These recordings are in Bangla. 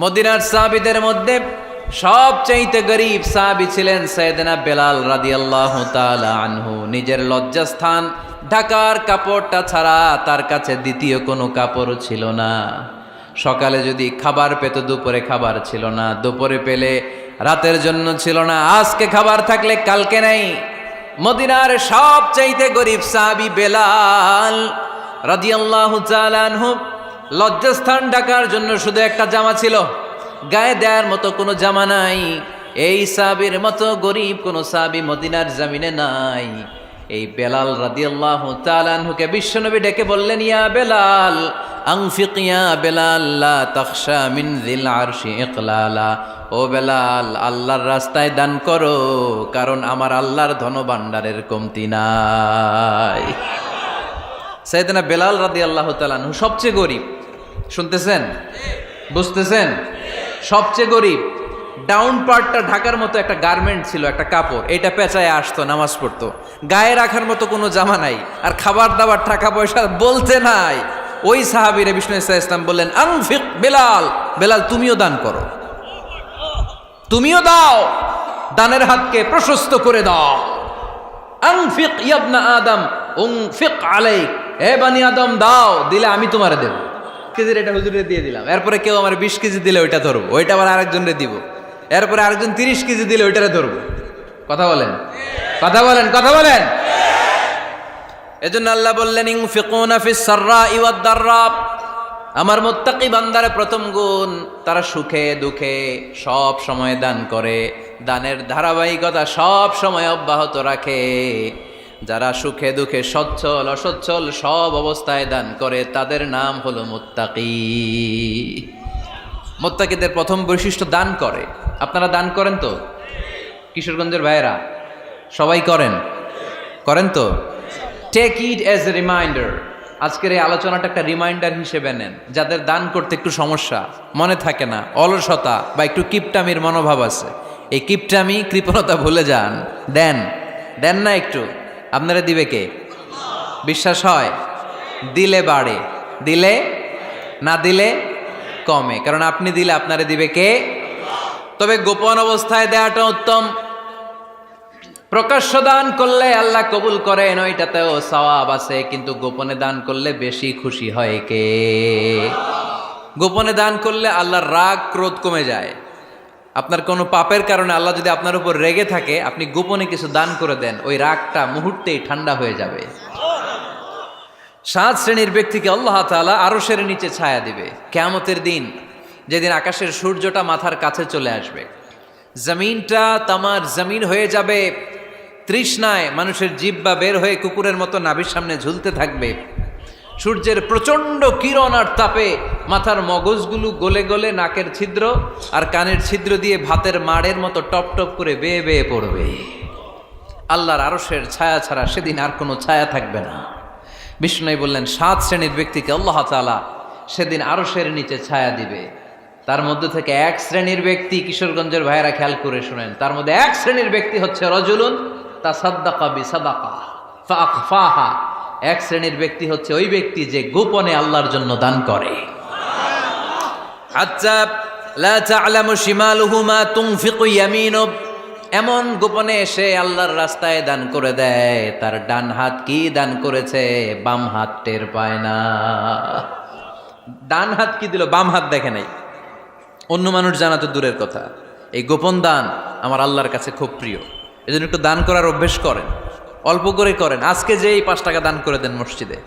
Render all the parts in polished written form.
মদিনার সাহাবীদের মধ্যে সবচাইতে গরীব সাহাবী ছিলেন সাইয়েদনা বেলাল রাদিয়াল্লাহু তাআলা আনহু। নিজের লজ্জাস্থান ঢাকার কাপড়টা ছাড়া তার কাছে দ্বিতীয় কোনো কাপড় ছিল না। সকালে যদি খাবার পেত, দুপুরে খাবার ছিল না, দুপুরে পেলে রাতের জন্য ছিল না, আজকে খাবার থাকলে কালকে নাই। মদিনার সবচাইতে গরীব সাহাবী বেলাল রাদিয়াল্লাহু তাআলা আনহু, লজ্জাস্থান ঢাকার জন্য শুধু একটা জামা ছিল, গায়ে দেওয়ার মতো কোনো জামা নাই। এই সাহাবীর মতো গরীব কোনো সাহাবী মদিনার জমিনে নাই। এই বেলাল রাদিয়াল্লাহু তাআলা আনহুকে বিশ্বনবী ডেকে বললেন, ইয়া বেলাল আনফিক ইয়া বেলাল লা তাখশা মিন যিল আরশি ইকলালা। ও বেলাল, আল্লাহর রাস্তায় দান করো, কারণ আমার আল্লাহর ধনভাণ্ডারের কমতি নাই। সাইয়েদনা বেলাল রাদিয়াল্লাহু তাআলা আনহু সবচেয়ে গরীব। শুনতেছেন? বুঝতেছেন? সবচেয়ে গরীব। ডাউন পার্টটা ঢাকার মতো একটা গার্মেন্ট ছিল, একটা কাপড়, এটা পেঁচায় আসতো, নামাজ পড়তো। গায়ে রাখার মতো কোনো জামা নাই, আর খাবার দাবার টাকা পয়সা বলতে নাই। ওই সাহাবীরে বিষ্ণু ইসলাম বললেন, আনফিক বেলাল, বেলাল তুমিও দান করো, তুমিও দাও, দানের হাতকে প্রশস্ত করে দাও। আনফিক ইবনা আদম উনফিক আলাইক, হে বানি আদম দাও, দিলে আমি তোমারে দেব। কেজির এটা হুজুরে দিয়ে দিলাম, এরপরে কেউ আমার 20 কেজি দিলে ওইটা ধরবো, ওইটা আবার আরেকজনরে দিব, এরপরে আরেকজন 30 কেজি দিলে ওইটারে ধরবো। কথা বলেন, কথা বলেন, কথা বলেন। এজন্য আল্লাহ বললেন, ইনফিকুনা ফিস সাররাই ওয়াদ দাররা। আমার মুত্তাকি বান্দার প্রথম গুণ, তারা সুখে দুঃখে সব সময় দান করে, দানের ধারাবাহিকতা সব সময় অব্যাহত রাখে। যারা সুখে দুঃখে সচ্ছল অসচ্ছল সব অবস্থায় দান করে, তাদের নাম হলো মুত্তাকি। মুত্তাকিদের প্রথম বৈশিষ্ট্য দান করে। আপনারা দান করেন তো? কিশোরগঞ্জের ভাইয়েরা সবাই করেন? করেন তো? Take it as a reminder. আজকের এই আলোচনাটা একটা রিমাইন্ডার হিসেবে নেন। যাদের দান করতে একটু সমস্যা, মনে থাকে না, অলসতা বা একটু কিপটামির মনোভাব আছে, এই কিপটামি কৃপণতা ভুলে যান, দেন। দেন না একটু, আপনারা দিবে কে? বিশ্বাস হয়? দিলে বাড়ে, দিলে না দিলে কমে, কারণ আপনি দিলে আপনারে দিবে কে? তবে গোপন অবস্থায় দেওয়াটা উত্তম। প্রকাশ্য দান করলে আল্লাহ কবুল করেন, ওইটাতেও সওয়াব আছে, কিন্তু গোপনে দান করলে বেশি খুশি হয় কে? গোপনে দান করলে আল্লাহর রাগ ক্রোধ কমে যায়। আপনার কোনো পাপের কারণে আল্লাহ যদি আপনার উপর রেগে থাকে, আপনি গোপনে কিছু দান করে দেন, ওই রাগটা মুহূর্তেই ঠান্ডা হয়ে যাবে। 7 শ্রেণীর ব্যক্তিকে আল্লাহ তাআলা আরশের নিচে ছায়া দিবে কিয়ামতের দিন, যেদিন আকাশের সূর্যটা মাথার কাছে চলে আসবে, জমিনটা তামার জমিন হয়ে যাবে, তৃষ্ণায় মানুষের জিহ্বা বের হয়ে কুকুরের মতো নাভির সামনে ঝুলতে থাকবে। সূর্যের প্রচণ্ড কিরণ আর তাপে মাথার মগজগুলো গলে গলে নাকের ছিদ্র আর কানের ছিদ্র দিয়ে ভাতের মাড়ের মতো টপ টপ করে বেয়ে বেয়ে পড়বে। আল্লাহর আরশের ছায়া ছাড়া সেদিন আর কোনো ছায়া থাকবে না। বিষ্ণু বললেন, 7 শ্রেণীর ব্যক্তিকে আল্লাহ তাআলা সেদিন আরশের নিচে ছায়া দিবে। তার মধ্যে থেকে 1 শ্রেণীর ব্যক্তি, কিশোরগঞ্জের ভাইয়েরা খেয়াল করে শুনেন, তার মধ্যে 1 শ্রেণীর ব্যক্তি হচ্ছে রজুলুন তাসাদ্দাকা বিসাদাকা ফাআখফাহা। 1 শ্রেণীর ব্যক্তি হচ্ছে ওই ব্যক্তি যে গোপনে আল্লাহর জন্য দান করে। হাত্তা লা তা'লামু শিমালুহু মা তুনফিকু ইয়ামিনু, এমন গোপনে এসে আল্লাহর রাস্তায় দান করে দেয়, তার ডান হাত কি দান করেছে বাম হাত টের পায় না। ডান হাত কি দিল, বাম হাত দেখে নাই। অন্য মানুষ জানা তো দূরের কথা, এই গোপন দান আমার আল্লাহর কাছে খুব প্রিয়। এজন্য একটু দান করার অভ্যেস করেন, অল্প করে করেন। আজকে যে এই 5 টাকা দান করে দেন মসজিদে,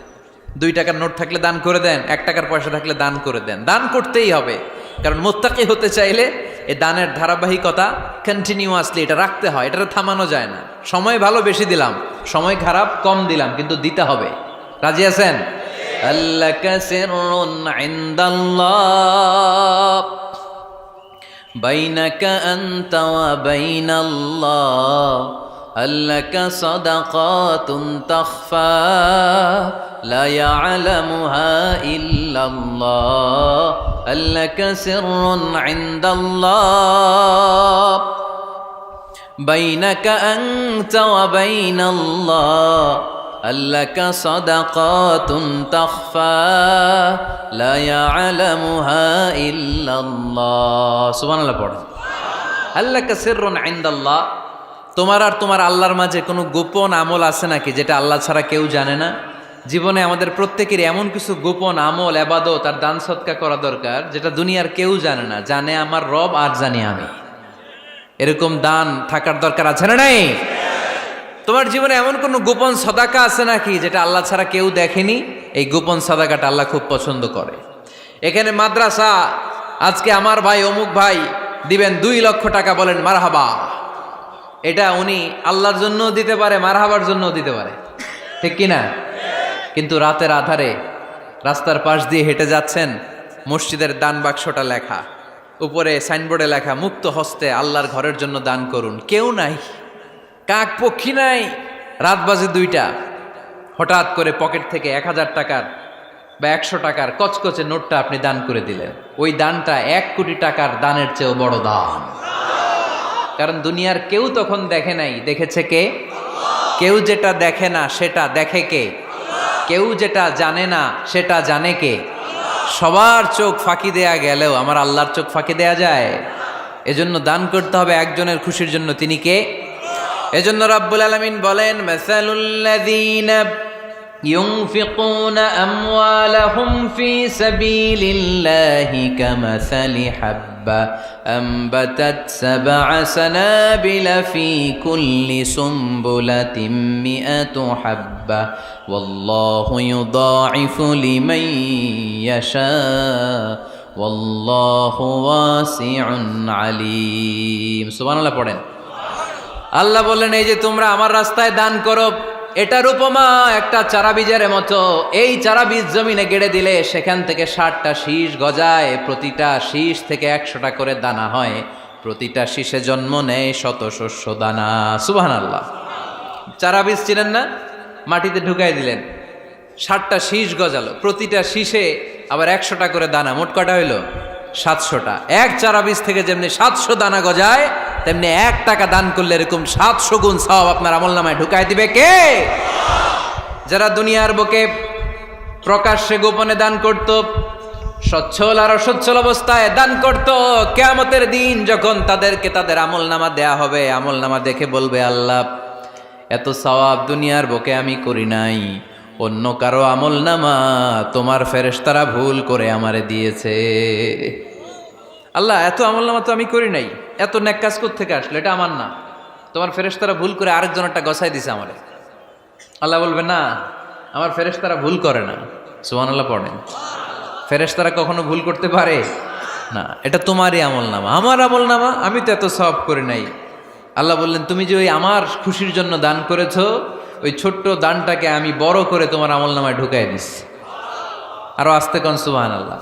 2 টাকার নোট থাকলে দান করে দেন, 1 টাকার পয়সা থাকলে দান করে দেন। দান করতেই হবে, কারণ মুত্তাকি হতে চাইলে এই দানের ধারাবাহিকতা কন্টিনিউয়াসলি এটা রাখতে হয়, এটা থামানো যায় না। সময় ভালো বেশি দিলাম, সময় খারাপ কম দিলাম, কিন্তু দিতে হবে। রাজি আছেন? আল্লাকা সিররুন ইনদাল্লাহ বাইনাকা আনতা ওয়া বাইনাল্লাহ, আল্লাকা সাদাকাতুন তাখফা লা ইয়ালামুহা ইল্লাল্লাহ, আল্লাকা সিররুন ইনদাল্লাহ বাইনাকা আনতা ওয়া বাইনাল্লাহ, আল্লাকা সাদাকাতুন তাখফা লা ইয়ালামুহা ইল্লাল্লাহ। সুবহানাল্লাহ পড়েন। আল্লাকা সিররুন ইনদাল্লাহ, তোমার আর তোমার আল্লাহর মাঝে কোনো গোপন আমল আছে নাকি যেটা আল্লাহ ছাড়া কেউ জানে না? জীবনে আমাদের প্রত্যেকেরই এমন কিছু গোপন আমল, ইবাদত আর দান সদকা করা দরকার যেটা দুনিয়ার কেউ জানে না, জানে আমার রব আর জানি আমি। এরকম দান থাকার দরকার আছে না নাই? তোমার জীবনে এমন কোনো গোপন সাদাকা আছে নাকি যেটা আল্লাহ ছাড়া কেউ দেখেনি? এই গোপন সাদাকাটা আল্লাহ খুব পছন্দ করে। এখানে মাদ্রাসা, আজকে আমার ভাই অমুক ভাই দিবেন 2 লক্ষ টাকা, বলেন মারহাবা। এটা উনি আল্লাহর জন্য দিতে পারে, মারহাবার জন্য দিতে পারে, ঠিক কিনা? কিন্তু রাতের আধারে রাস্তার পাশ দিয়ে হেঁটে যাচ্ছেন, মসজিদের দান বাক্সটা লেখা, উপরে সাইনবোর্ডে লেখা মুক্ত হস্তে আল্লাহর ঘরের জন্য দান করুন। কেউ নাই, কাক পক্ষী নাই, রাত বাজে 2টা, হঠাৎ করে পকেট থেকে 1000 টাকার বা 100 টাকার কচকচে নোটটা আপনি দান করে দিলেন। ওই দানটা 1 কোটি টাকার দানের চেয়েও বড় দান। কারণ দুনিয়ার কেউ তখন দেখে নাই, দেখেছে কে? কেউ যেটা দেখে না সেটা দেখে কে? কেউ যেটা জানে না সেটা জানে কে? সবার চোখ ফাঁকি দেয়া গেলেও আমার আল্লাহর চোখ ফাঁকি দেয়া যায়? এজন্য দান করতে হবে একজনের খুশির জন্য, তিনি কে? এজন্য রাব্বুল আলামিন বলেন, মাসালুল্লাযীনা ইউনফিকুনা আমওয়ালাহুম ফি সাবিলিল্লাহি কামাসালি হাব্বা আনবাতাত সাবআ সানাবিলা ফি কুল্লি সুমবুলাতিন মিআতু হাব্বা ওয়াল্লাহু ইউদাঈফু লিমান ইয়াশা ওয়াল্লাহু ওয়াসিউন আলীম। সুবহানাল্লাহ পড়েন। আল্লাহ বললেন, এই যে তোমরা আমার রাস্তায় দান করো, এটার উপমা একটা চারা বীজের মতো। এই চারা বীজ জমিনে গেড়ে দিলে সেখান থেকে 60টা শীষ গজায়, প্রতিটা শীষ থেকে 100টা করে দানা হয়, প্রতিটা শীষে জন্ম নেয় 100 শস্য দানা। সুবহানাল্লাহ। চারা বীজ ছিলেন না, মাটিতে ঢুকাই দিলেন, 60টা শীষ গজালো, প্রতিটা শীষে আবার 100টা করে দানা, মোট কটা হইল? 700টা। এক চারা বীজ থেকে যেমনি 700 দানা গজায়, তেমনি 1 টাকা দান করলে এরকম 700 গুণ সওয়াব আপনার আমলনামায় ঢুকাই দিবে কে? যারা দুনিয়ার বুকে প্রকাশ্যে গোপনে দান করত, সচ্ছল আর অসচ্ছল অবস্থায় দান করত, কিয়ামতের দিন যখন তাদেরকে তাদের আমলনামা দেয়া হবে, আমলনামা দেখে বলবে, আল্লাহ এত সওয়াব দুনিয়ার বুকে আমি করি নাই, অন্য কারো আমলনামা তোমার ফেরেশতারা ভুল করে আমারে দিয়েছে। আল্লাহ এত আমলনামা তো আমি করি নাই, এত নেক কাজ কোত্থেকে আসলো? এটা আমার না, তোমার ফেরেশতারা ভুল করে আরেকজনেরটা গছাই দিছে আমারে। আল্লাহ বলবে, না, আমার ফেরেশতারা ভুল করে না। সুবহানাল্লাহ পড়েন। ফেরেশতারা কখনো ভুল করতে পারে না, এটা তোমারই আমলনামা, আমার আমলনামা, আমি তো এত সওয়াব করি নাই। আল্লাহ বললেন, তুমি যে ওই আমার খুশির জন্য দান করেছো, ওই ছোট্ট দানটাকে আমি বড় করে তোমার আমলনামায় ঢুকাই দিচ্ছি। আরো আস্তে কোন সুবহানাল্লাহ।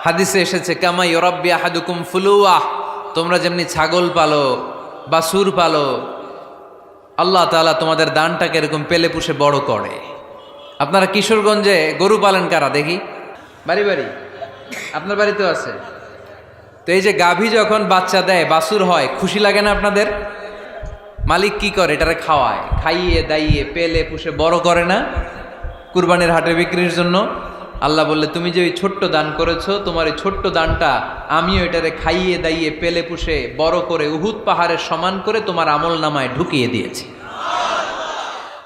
হাদিসে এসেছে, কামা ইউরাব্বি আহাদুকুম ফুলুয়া, তোমরা যেমনি ছাগল পালো, বাছুর পালো, আল্লাহ তাআলা তোমাদের দানটাকে এরকম পেলে পুষে বড় করে। আপনারা কিশোরগঞ্জে গরু পালেন কারা দেখি? বাড়ি বাড়ি, আপনার বাড়িতেও আছে। তো এই যে গাভী যখন বাচ্চা দেয়, বাছুর হয়, খুশি লাগে না আপনাদের? মালিক কি করে? এটারে খাওয়ায়, খাইয়ে দাইয়ে পেলে পুষে বড় করে না? কুরবানির হাটে বিক্রির জন্য। আল্লাহ বললে, তুমি যে ওই ছোট্ট দান করেছো, তোমার এই ছোট্ট দানটা আমিও এটারে খাইয়ে দাইয়ে পেলে পুষে বড় করে উহুদ পাহাড়ের সমান করে তোমার আমলনামায় ঢুকিয়ে দিয়েছি।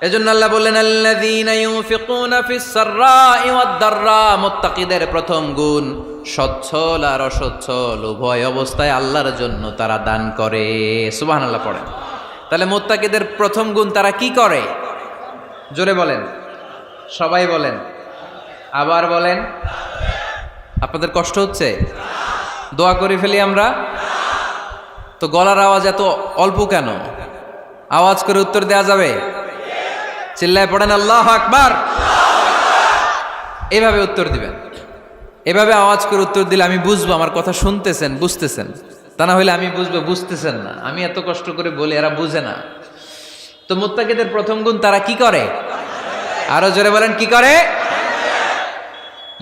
এজন্য আল্লাহ বললেন, আল্লাযীনা ইউনফিকুনা ফিস সাররাই ওয়াদ দাররা, মুত্তাকিদের প্রথম গুণ সচ্ছল আর অসচ্ছল উভয় অবস্থায় আল্লাহর জন্য তারা দান করে। সুবহানাল্লাহ পড়েন। তাহলে মুত্তাকিদের প্রথম গুণ, তারা কি করে? জোরে বলেন, সবাই বলেন, আবার বলেন। আপনাদের কষ্ট হচ্ছে? দোয়া করে ফেলি আমরা তো। গলার আওয়াজ এত অল্প কেন? আওয়াজ করে উত্তর দেয়া যাবে? চিল্লায় পড়েন আল্লাহু আকবার। এভাবে উত্তর দিবেন, এভাবে আওয়াজ করে উত্তর দিলে আমি বুঝবো আমার কথা শুনতেছেন, বুঝতেছেন। তা না হলে আমি বুঝবো বুঝতেছেন না, আমি এত কষ্ট করে বলি, এরা বুঝে না। তো মুত্তাকিদের প্রথম গুণ, তারা কি করে? আরো জোরে বলেন, কি করে?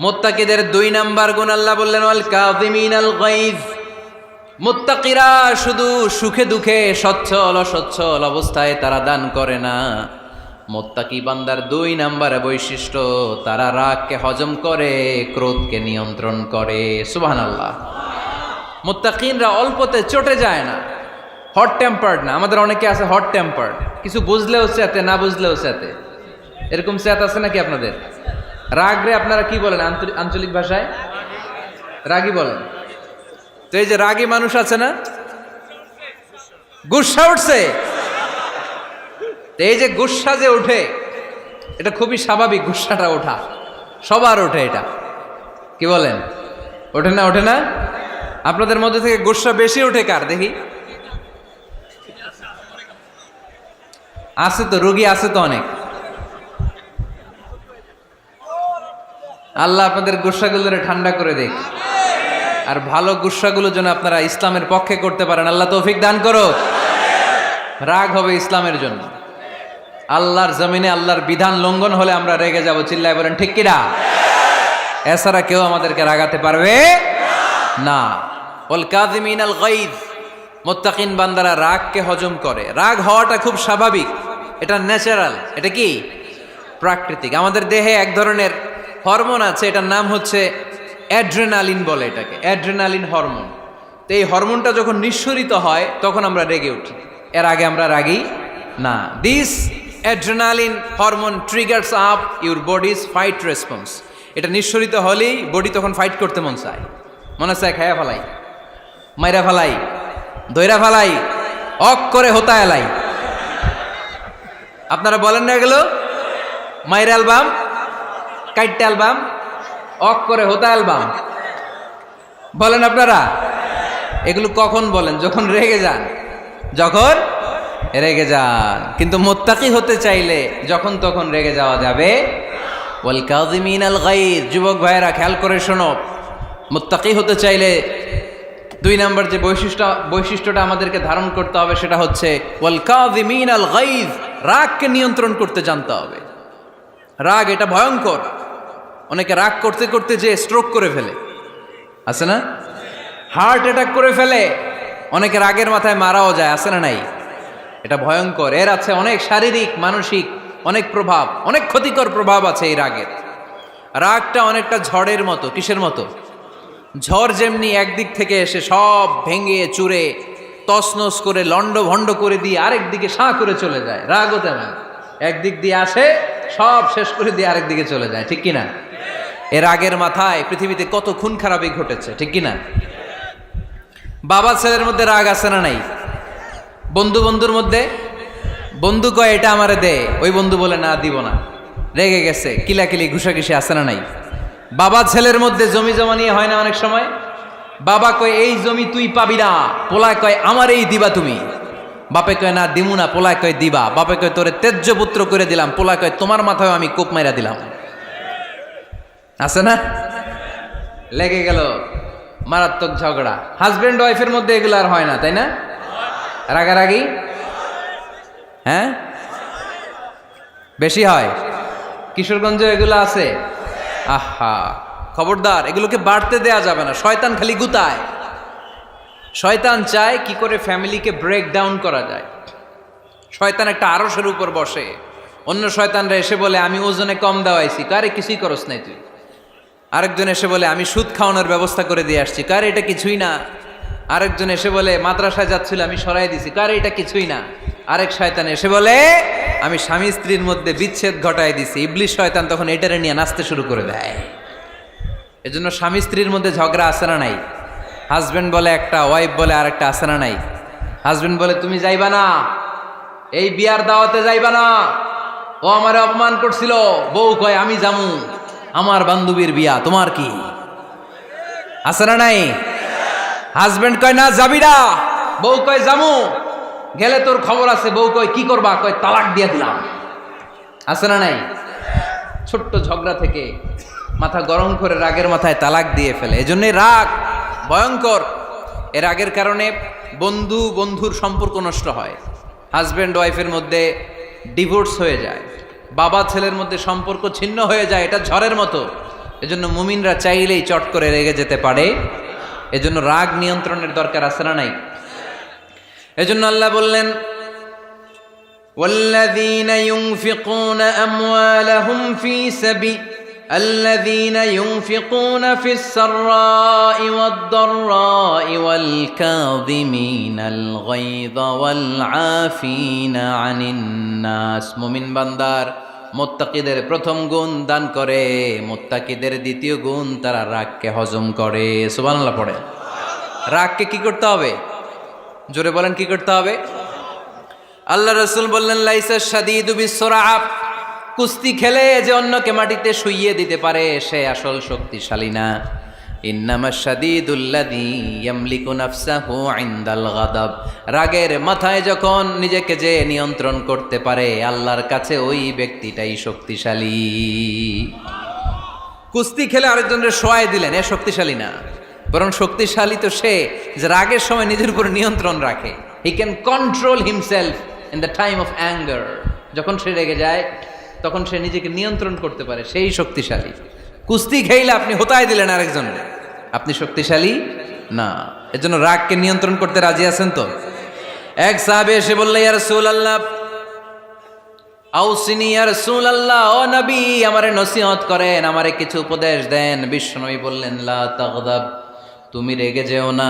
মুত্তাকিদের 2 নাম্বার গুণ আল্লাহ বললেন, ওয়াল কাযিমিনাল গায়জ। মুত্তাকিরা শুধু সুখে দুঃখে, সচ্ছল অসচ্ছল অবস্থায় তারা দান করে না, মুত্তাকি বান্দার 2 নম্বরে বৈশিষ্ট্য, তারা রাগকে হজম করে, ক্রোধকে নিয়ন্ত্রণ করে। সুবহানাল্লাহ। মুত্তাকিনরা অল্পতে চটে যায় না, হট টেম্পার্ড না। আমাদের অনেকে আছে হট টেম্পার্ড, কিছু বুঝলেও চেতে, না বুঝলেও চেতে। এরকম চেত আছে নাকি আপনাদের? রাগ রে আপনারা কি বলেন আঞ্চলিক ভাষায়? রাগী বলেন। তো এই যে রাগী মানুষ আছে না, গুসা উঠছে, এই যে গুসা যে ওঠে, এটা খুবই স্বাভাবিক। গুসাটা ওঠা সবার ওঠে, এটা কি বলেন? ওঠে না? ওঠে না? আপনাদের মধ্যে থেকে গুসা বেশি ওঠে কার দেখি? আছে তো, রোগী আছে তো অনেক। আল্লাহ আপনাদের গুসাগুলোরে ঠান্ডা করে দেখ, আর ভালো গুসাগুলো যেন আপনারা ইসলামের পক্ষে করতে পারেন। আল্লাহ তৌফিক দান করো। রাগ হবে ইসলামের জন্য। আল্লাহর জমিনে আল্লাহর বিধান লঙ্ঘন হলে আমরা রেগে যাব। চিল্লায় বলেন ঠিক কিনা? এছাড়া কেউ আমাদেরকে রাগাতে পারবে না। ওয়াল কাযিমিনাল গায়জ, মুত্তাকিন বান্দারা রাগকে হজম করে। রাগ হওয়াটা খুব স্বাভাবিক, এটা ন্যাচারাল, এটা কি প্রাকৃতিক। আমাদের দেহে এক ধরনের হরমোন আছে, এটার নাম হচ্ছে অ্যাড্রেনালিন বলে এটাকে, অ্যাড্রেনালিন হরমোন। তো এই হরমোনটা যখন নিঃসরিত হয় তখন আমরা রেগে উঠি, এর আগে আমরা রাগি না। This adrenaline hormone triggers up your bodies fight response. এটা নিঃসরিত হলেই বডি তখন ফাইট করতে মন চায়, মনে চায় খায়া ফেলাই, মাইরা ফেলাই, দইরা ফেলাই, অক করে হোতা এলাই। আপনারা বলেন না এগুলো? মাইরা অ্যালবাম, কাইটটা অ্যালবাম, অক করে হোতা অ্যালবাম বলেন আপনারা? এগুলো কখন বলেন? যখন রেগে যান, যখন রেগে যান। কিন্তু মুত্তাকি হতে চাইলে যখন তখন রেগে যাওয়া যাবে। ওয়াল কাযিমিনাল গায়জ, যুবক ভাইয়েরা খেয়াল করে শোনো, মুত্তাকি হতে চাইলে 2 নম্বর যে বৈশিষ্ট্যটা আমাদেরকে ধারণ করতে হবে সেটা হচ্ছে ওয়াল কাযিমিনাল গায়জ, রাগকে নিয়ন্ত্রণ করতে জানতে হবে। রাগ এটা ভয়ঙ্কর। অনেকে রাগ করতে করতে যে স্ট্রোক করে ফেলে, আছে না? হার্ট অ্যাটাক করে ফেলে। অনেকে রাগের মাথায় মারাও যায়, আছে না নাই? এটা ভয়ঙ্কর। এর আছে অনেক শারীরিক, মানসিক অনেক প্রভাব, অনেক ক্ষতিকর প্রভাব আছে এই রাগের। রাগটা অনেকটা ঝড়ের মতো। কিসের মতো? ঝড় যেমনি একদিক থেকে এসে সব ভেঙে চুরে তছনছ করে লন্ড ভন্ড করে দিয়ে আরেক দিকে সাঁ করে চলে যায়, রাগও তেমন। একদিক দিয়ে আসে, সব শেষ করে দিয়ে আরেক দিকে চলে যায়, ঠিক কিনা? এর রাগের মাথায় পৃথিবীতে কত খুন খারাপই ঘটেছে, ঠিক কিনা? বাবা ছেলের মধ্যে রাগ আছে না নাই? বন্ধু বন্ধুর মধ্যে, বন্ধু কয় এটা আমারে দে, ওই বন্ধু বলে না দিব না, রেগে গেছে, কিলাকিলি ঘুষাঘুষি আছে না নাই? বাবা ছেলের মধ্যে জমি জমা নিয়ে হয় না অনেক সময়? বাবা কয় এই জমি তুই পাবি না, পোলায় কয় আমার এই দিবা তুমি। বাপে কয় না দিমু না, পোলায় কয় দিবা। বাপে কয় তোরে তেজ্য পুত্র করে দিলাম, পোলায় কয় তোমার মাথায় আমি কোপ মাইরা দিলাম। আছে না? লেগে গেল, মারাত্মক ঝগড়া। হাজবেন্ড ওয়াইফের মধ্যে এগুলো আর হয় না, তাই না? রাগারাগি হ্যাঁ বেশি হয়। কিশোরগঞ্জে এগুলো আছে। আহা, খবরদার, এগুলোকে বাড়তে দেয়া যাবে না। শয়তান খালি গুতায়। শয়তান চায় কি করে ফ্যামিলিকে ব্রেক ডাউন করা যায়। শয়তান একটা আরশের উপর বসে, অন্য শয়তানরা এসে বলে আমি ওজনে কম দেওয়াইছি, কারে কিছুই করস নাই তুই। আরেকজন এসে বলে আমি সুদ খাওয়ানোর ব্যবস্থা করে দিয়ে আসছি, কারে এটা কিছুই না। আরেকজন এসে বলে মাদ্রাসায় যাচ্ছিল আমি সরাই দিছি, কারে এটা কিছুই না। আরেক শয়তান এসে বলে আমি স্বামী স্ত্রীর মধ্যে বিচ্ছেদ ঘটাই দিছি। ইবলিশ শয়তান তখন এটারে নিয়ে নাচতে শুরু করে দেয়। এজন্য স্বামী স্ত্রীর মধ্যে ঝগড়া আছে না নাই? হাজবেন্ড বলে একটা, ওয়াইফ বলে আরেকটা, আছে না নাই? হাজবেন্ড বলে তুমি যাইবা না, এই বিয়ার দাওয়াতে যাইবা না, ও আমারে অপমান করছিল। বউ কয় আমি যামু, আমার বান্ধবীর বিয়া, তোমার কি? আছে না নাই? হাজবেন্ড কয় না যাবি না, বউ কয় যামু, গেলে তোর খবর আছে। বউ কয় কি করবা? কয় তালাক দিয়ে দিলাম। আছে না নাই? ছোট্ট ঝগড়া থেকে মাথা গরম করে রাগের মাথায় তালাক দিয়ে ফেলে। এজন্যই রাগ ভয়ঙ্কর। এর রাগের কারণে বন্ধু বন্ধুর সম্পর্ক নষ্ট হয়, হাজব্যান্ড ওয়াইফের মধ্যে ডিভোর্স হয়ে যায়, বাবা ছেলের মধ্যে সম্পর্ক ছিন্ন হয়ে যায়। এটা ঝড়ের মতো। এজন্য মুমিনরা চাইলেই চট করে রেগে যেতে পারে। এজন্য রাগ নিয়ন্ত্রণের দরকার আছে না নাই? এজন্য আল্লাহ বললেন والذين ينفقون أموالهم في سبيل الذين ينفقون في السراء والضراء والكاظمين الغيظ والعافين عن الناس মুমিন বান্দার মুত্তাকিদের প্রথম গুণ দান করে, মুত্তাকিদের দ্বিতীয় গুণ তারা রাগকে হজম করে। সুবহানাল্লাহ পড়ে। রাগকে কি করতে হবে? জোরে বলেন, কি করতে হবে? আল্লাহ রাসূল বললেন, লাইসা শাদীদু বিসরাআ, কুস্তি খেলে যে অন্যকে মাটিতে শুইয়ে দিতে পারে সে আসল শক্তিশালী না। ইন্নামা শাদীদুল্লাযী ইয়ামলিকু নাফসাহু ইনদাল গাদাব, রাগের মাথায় যখন নিজেকে যে নিয়ন্ত্রণ করতে পারে আল্লাহর কাছে ওই ব্যক্তিটাই শক্তিশালী। কুস্তি খেলে আরেকজনের শোয়াই দিলেন, এ শক্তিশালী না, বরং শক্তিশালী তো সে যে রাগের সময় নিজের উপর নিয়ন্ত্রণ রাখে। He can control himself in the time of anger, যখন সে রেগে যায় তখন সে নিজেকে নিয়ন্ত্রণ করতে পারে, সেই শক্তিশালী। কুস্তি খেইলে আপনি হোতায় দিলেন আরেকজনকে, আপনি শক্তিশালী না। এজন্য রাগকে নিয়ন্ত্রণ করতে রাজি আছেন তো? এক সাহাবী এসে বলল, ইয়া রাসূলুল্লাহ আউসিনি, ইয়া রাসূলুল্লাহ, ও নবী আমারে নসিহত করেন, আমারে কিছু উপদেশ দেন। বিশ্বনবী বললেন, লা তাগদাব, তুমি রেগে যেও না।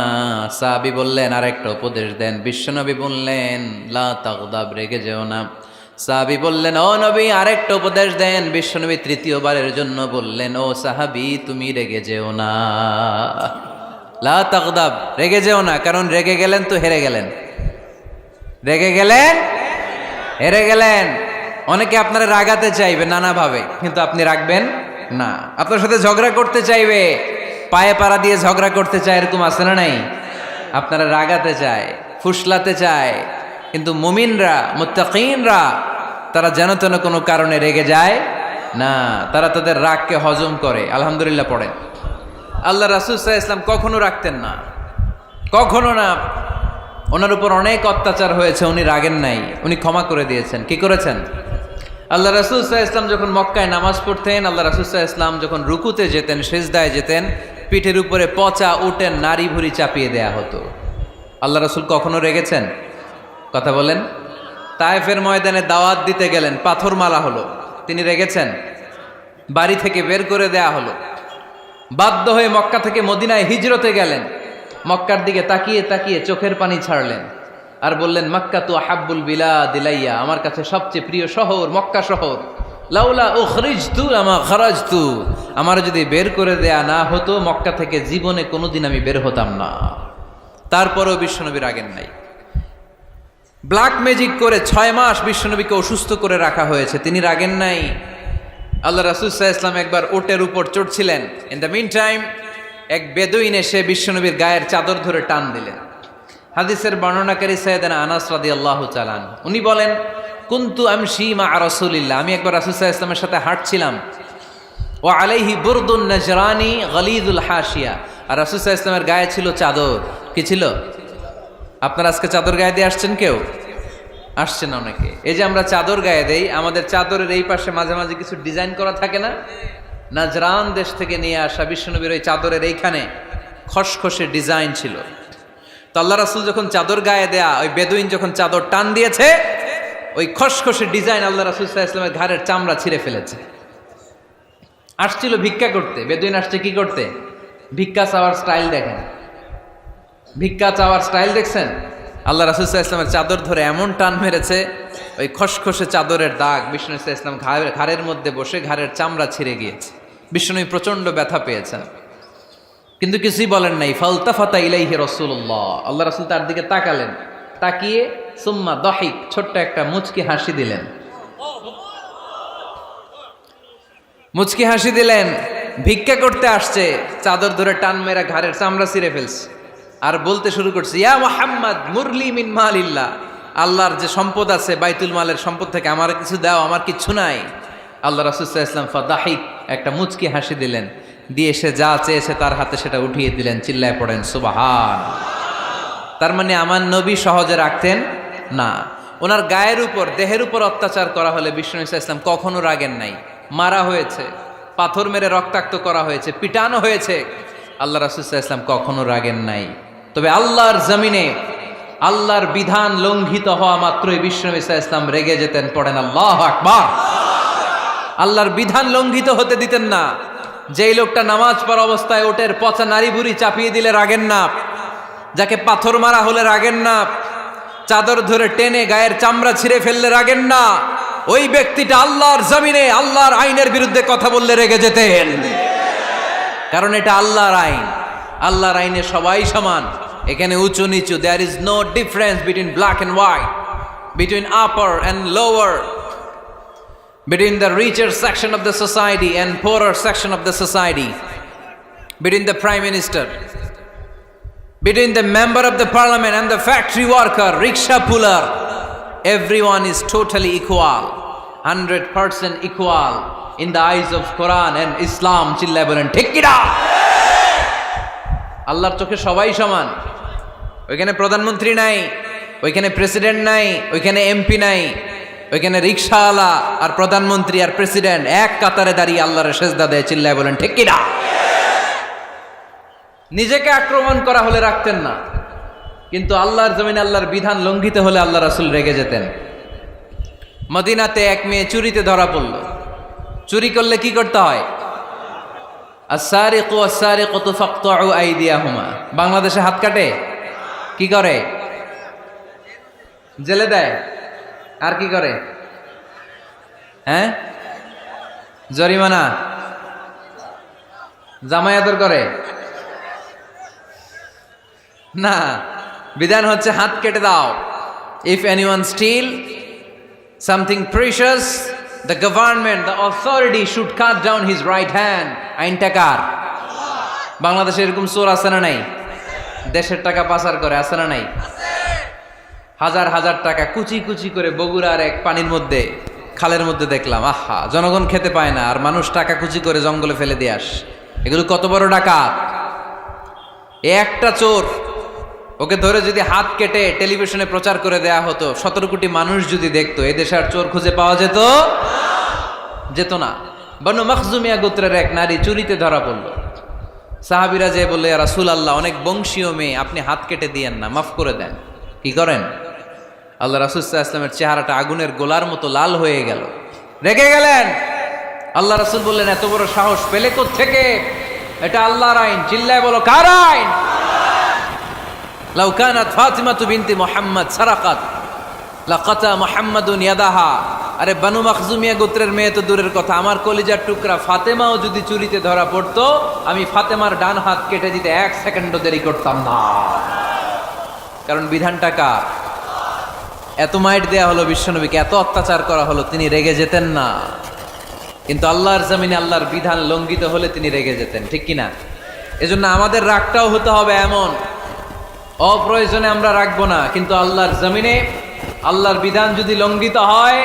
সাহাবী বললেন, আরেকটা উপদেশ দেন। বিশ্বনবী বললেন, লা তাগদাব, রেগে যেও না। সাহাবী বললেন, ও নবী আরেকটা উপদেশ দেন। বিশ্বনবী তৃতীয়বারের জন্য বললেন, ও সাহাবী তুমি রেগে যেও না, লা তাগদাব, রেগে যেও না। কারণ রেগে গেলেন তো হেরে গেলেন, রেগে গেলেন হেরে গেলেন। অনেকে আপনারা রাগাতে চাইবে নানাভাবে, কিন্তু আপনি রাখবেন না। আপনার সাথে ঝগড়া করতে চাইবে, পায়ে পাড়া দিয়ে ঝগড়া করতে চায়, এরকম আছে না নাই? আপনারা রাগাতে চায়, ফুসলাতে চায়, কিন্তু মুমিনরা, মুত্তাকিনরা তারা যেন তেন কোনো কারণে রেগে যায় না, তারা তাদের রাগকে হজম করে। আলহামদুলিল্লাহ পড়েন। আল্লাহ রাসূল সাল্লাল্লাহু আলাইহি ওয়াসাল্লাম কখনো রাখতেন না, কখনো না। ওনার উপর অনেক অত্যাচার হয়েছে, উনি রাগেন নাই, উনি ক্ষমা করে দিয়েছেন। কি করেছেন? আল্লাহ রাসূল সাল্লাল্লাহু আলাইহি ওয়াসাল্লাম যখন মক্কায় নামাজ পড়তেন, আল্লাহ রাসূল সাল্লাল্লাহু আলাইহি ওয়াসাল্লাম যখন রুকুতে যেতেন, সিজদায় যেতেন, পিঠের উপরে পচা উটের নাড়ি ভুঁড়ি চাপিয়ে দেয়া হতো। আল্লাহ রাসূল কখনো রেগেছেন? কথা বলেন। তায়েফের ময়দানে দাওয়াত দিতে গেলেন, পাথর মারা হলো, তিনি রেগেছেন? বাড়ি থেকে বের করে দেয়া হলো, বাধ্য হয়ে মক্কা থেকে মদিনায় হিজরতে গেলেন। মক্কার দিকে তাকিয়ে তাকিয়ে চোখের পানি ছাড়লেন আর বললেন, মক্কা তু আহাব্বুল বিলাদ ইলাইয়া, আমার কাছে সবচেয়ে প্রিয় শহর মক্কা শহর। লাউলা উখরিজতু লামা খারাজতু, আমার যদি বের করে দেয়া না হতো মক্কা থেকে জীবনে কোনোদিন আমি বের হতাম না। তারপরেও বিশ্বনবী রাগেন নাই। ব্ল্যাক ম্যাজিক করে 6 মাস বিশ্বনবীকে অসুস্থ করে রাখা হয়েছে, তিনি রাগেন নাই। আল্লাহ রাসূল সাল্লাল্লাহু আলাইহি ওয়াসাল্লাম একবার উটের উপর চড়ছিলেন। ইন দ্য মিন টাইম এক বেদুইন এসে বিশ্বনবীর গায়ের চাদর ধরে টান দিলেন। হাদিসের বর্ণনাকারী সাইয়েদনা আনাস রাদিয়াল্লাহু তাআলা আনহু, উনি বলেন, কুনতু আমশি মা রাসূলিল্লাহ, আমি একবার রাসূল সাল্লাল্লাহু আলাইহি ওয়াসাল্লামের সাথে হাঁটছিলাম। ওয়া আলাইহি বুরদুন নাজরানি গলিযুল হাশিয়া, আর রাসূল সাল্লাল্লাহু আলাইহি ওয়াসাল্লামের গায়ে ছিল চাদর। কি ছিল? আপনারা আজকে চাদর গায়ে দিয়ে আসছেন? কেউ আসছেন? অনেকে। এই যে আমরা চাদর গায়ে দেই, আমাদের চাদরের এই পাশে মাঝে মাঝে কিছু ডিজাইন করা থাকে না? নাজরান দেশ থেকে নিয়ে আসা বিশ্বনবীর ওই চাদরের এইখানে খসখসে ডিজাইন ছিল। তো আল্লাহ রাসূল যখন চাদর গায়ে দেয়া, ওই বেদুইন যখন চাদর টান দিয়েছে, ওই খসখসে ডিজাইন আল্লাহ রাসূল সাল্লাল্লাহু আলাইহি ওয়াসাল্লামের ঘাড়ের চামড়া ছিঁড়ে ফেলেছে। আসছিল ভিক্ষা করতে, বেদুইন আসছে কি করতে? ভিক্ষা চাওয়ার স্টাইল দেখেন, ভিক্ষা চাওয়ার স্টাইল দেখছেন? আল্লাহ রাসূল সাল্লাল্লাহু আলাইহি ওয়াসাল্লামের চাদর ধরে এমন টান মেরেছে, ওই খসখসে চাদরের দাগ বিষ্ণু সাল্লাল্লাহু আলাইহি ওয়াসাল্লাম ঘাড়ের মধ্যে বসে ঘাড়ের চামড়া ছিঁড়ে গিয়েছে। বিষ্ণু প্রচন্ড ব্যথা পেয়েছেন, কিন্তু কিছুই বলেন নাই। ফালতাফাতা ইলাইহি রাসূলুল্লাহ, আল্লাহ রাসূল তার দিকে তাকালেন, তাকিয়ে সুম্মা দাহিক, ছোট্ট একটা মুচকি হাসি দিলেন। মুচকি হাসি দিলেন। ভিক্ষা করতে আসছে, চাদর ধরে টান মেরা ঘাড়ের চামড়া ছিঁড়ে ফেলছে, আর বলতে শুরু করছে, ইয়া মুহাম্মদ মুরলি মিন মালিল্লাহ, আল্লাহর যে সম্পদ আছে বাইতুল মালের সম্পদ থেকে আমার কিছু দাও, আমার কিচ্ছু নাই। আল্লাহ রাসূল সাল্লাল্লাহু আলাইহি ওয়াসাল্লাম ফাদাহিক, একটা মুচকি হাসি দিলেন, দিয়ে সে যা চেয়েছে তার হাতে সেটা উঠিয়ে দিলেন। চিল্লায় পড়েন সুবহান। তার মানে আমার নবী সহজে রাখতেন না। ওনার গায়ের উপর, দেহের উপর অত্যাচার করা হলে বিষ্ণু সাল্লাল্লাহু আলাইহি ওয়াসাল্লাম কখনো রাগেন নাই। মারা হয়েছে, পাথর মেরে রক্তাক্ত করা হয়েছে, পিটানো হয়েছে, আল্লাহ রাসূল সাল্লাল্লাহু আলাইহি ওয়াসাল্লাম কখনো রাগেন নাই। তবে আল্লাহর জমিনে আল্লাহর বিধান লঙ্ঘিত হওয়া মাত্রই বিশ্বনবী সাল্লাল্লাহু আলাইহি ওয়াসাল্লাম রেগে যেতেন। পড়েন আল্লাহু আকবার। আল্লাহর বিধান লঙ্ঘিত হতে দিতেন না। যেই লোকটা নামাজ পড়া অবস্থায় ওটের পচা নারী বুড়ি চাপিয়ে দিলে রাগেন না, যাকে পাথর মারা হলে রাগেন না, চাদর ধরে টেনে গায়ের চামড়া ছিঁড়ে ফেললে রাগেন না, ওই ব্যক্তিটা আল্লাহর জমিনে আল্লাহর আইনের বিরুদ্ধে কথা বললে রেগে যেতেন। কারণ এটা আল্লাহর আইন। আল্লাহর আইনে সবাই সমান। এখানে উঁচু নিচু, there is no difference between black and white, between upper and lower, between the richer section of the society and poorer section of the society, between the prime minister, between the member of the parliament and the factory worker, rickshaw puller. Everyone is totally equal, 100% equal in the eyes of Quran and Islam. Chillaye bolen ঠিক কি না? আল্লাহর চোখে সবাই সমান। ওইখানে প্রধানমন্ত্রী নাই, ওইখানে প্রেসিডেন্ট নাই, ওইখানে এমপি নাই, ওইখানে রিকশাওয়ালা আর প্রধানমন্ত্রী আর প্রেসিডেন্ট এক কাতারে দাঁড়িয়ে আল্লাহর সেজদা দেয়। চিল্লায় বলেন ঠিক কিনা? নিজেকে আক্রমণ করা হলে রাখতেন না, কিন্তু আল্লাহর জমিনে আল্লাহর বিধান লঙ্ঘিত হলে আল্লাহ রাসূল রেগে যেতেন। মদিনাতে এক মেয়ে চুরিতে ধরা পড়ল। চুরি করলে কি করতে হয়? আস-সারিকু ওয়াস-সারিকাতু ফাকতাউ আইদিয়াহুমা। বাংলাদেশে হাত কাটে, কি করে? জেলে দেয়। আর কি করে? হ্যাঁ, জরিমানা, জামাই আদর করে না। বিধান হচ্ছে হাত কেটে দাও। If anyone steal something precious, the government, the authority should cut down his right hand. আইনটা কার? বাংলাদেশে এরকম চোর আছে না নাই? দেশের টাকা পাচার করে, আছে না নাই? হাজার হাজার টাকা কুচি কুচি করে বগুড়ার এক পানির মধ্যে, খালের মধ্যে দেখলাম। আহা, জনগণ খেতে পায় না আর মানুষ টাকা কুচি করে জঙ্গলে ফেলে দিয়ে আস। এগুলো কত বড় ডাকাত! একটা চোর, ওকে ধরে যদি হাত কেটে টেলিভিশনে প্রচার করে দেয়া হতো, 17 কোটি মানুষ যদি দেখতো, এদেশে আর চোর খুঁজে পাওয়া যেত না। বনু মখজুমিয়া গোত্রের এক নারী চুরিতে ধরা পড়ল। সাহাবীরা যে বললে, ইয়া রাসূলুল্লাহ, অনেক বংশীয় মেয়ে, আপনি হাত কেটে দিয়েন না, মাফ করে দেন। কি করেন? আল্লাহ রাসূল সাল্লাল্লাহু আলাইহি ওয়াসাল্লামের চেহারাটা আগুনের গোলার মতো লাল হয়ে গেল। রেগে গেলেন। আল্লাহ রাসূল বললেন, এত বড় সাহস পেলে কোত্থেকে? এটা আল্লাহর আইন। চিল্লায় বলো, কার আইন? লাউ কানাত ফাতিমাতু বিনতি মুহাম্মদ সারাকাত লাকাতা মুহাম্মাদুন ইয়াদাহা। আরে বনু মখজুমিয়া গোত্রের মেয়ে তো দূরের কথা, আমার কলিজার টুকরা ফাতেমাও যদি চুরিতে ধরা পড়তো, আমি ফাতেমার ডান হাত কেটে দিতে 1 সেকেন্ডও দেরি করতাম না। কারণ বিধানটা কার? এত মাইট দেয়া হলো বিশ্বনবীকে, এত অত্যাচার করা হলো, তিনি রেগে যেতেন না। কিন্তু আল্লাহর জমিনে আল্লাহর বিধান লঙ্ঘিত হলে তিনি রেগে যেতেন। ঠিক কিনা? এজন্য আমাদের রাগটাও হতে হবে এমন, অপ্রয়োজনে আমরা রাখবো না। কিন্তু আল্লাহর জমিনে আল্লাহর বিধান যদি লঙ্ঘিত হয়,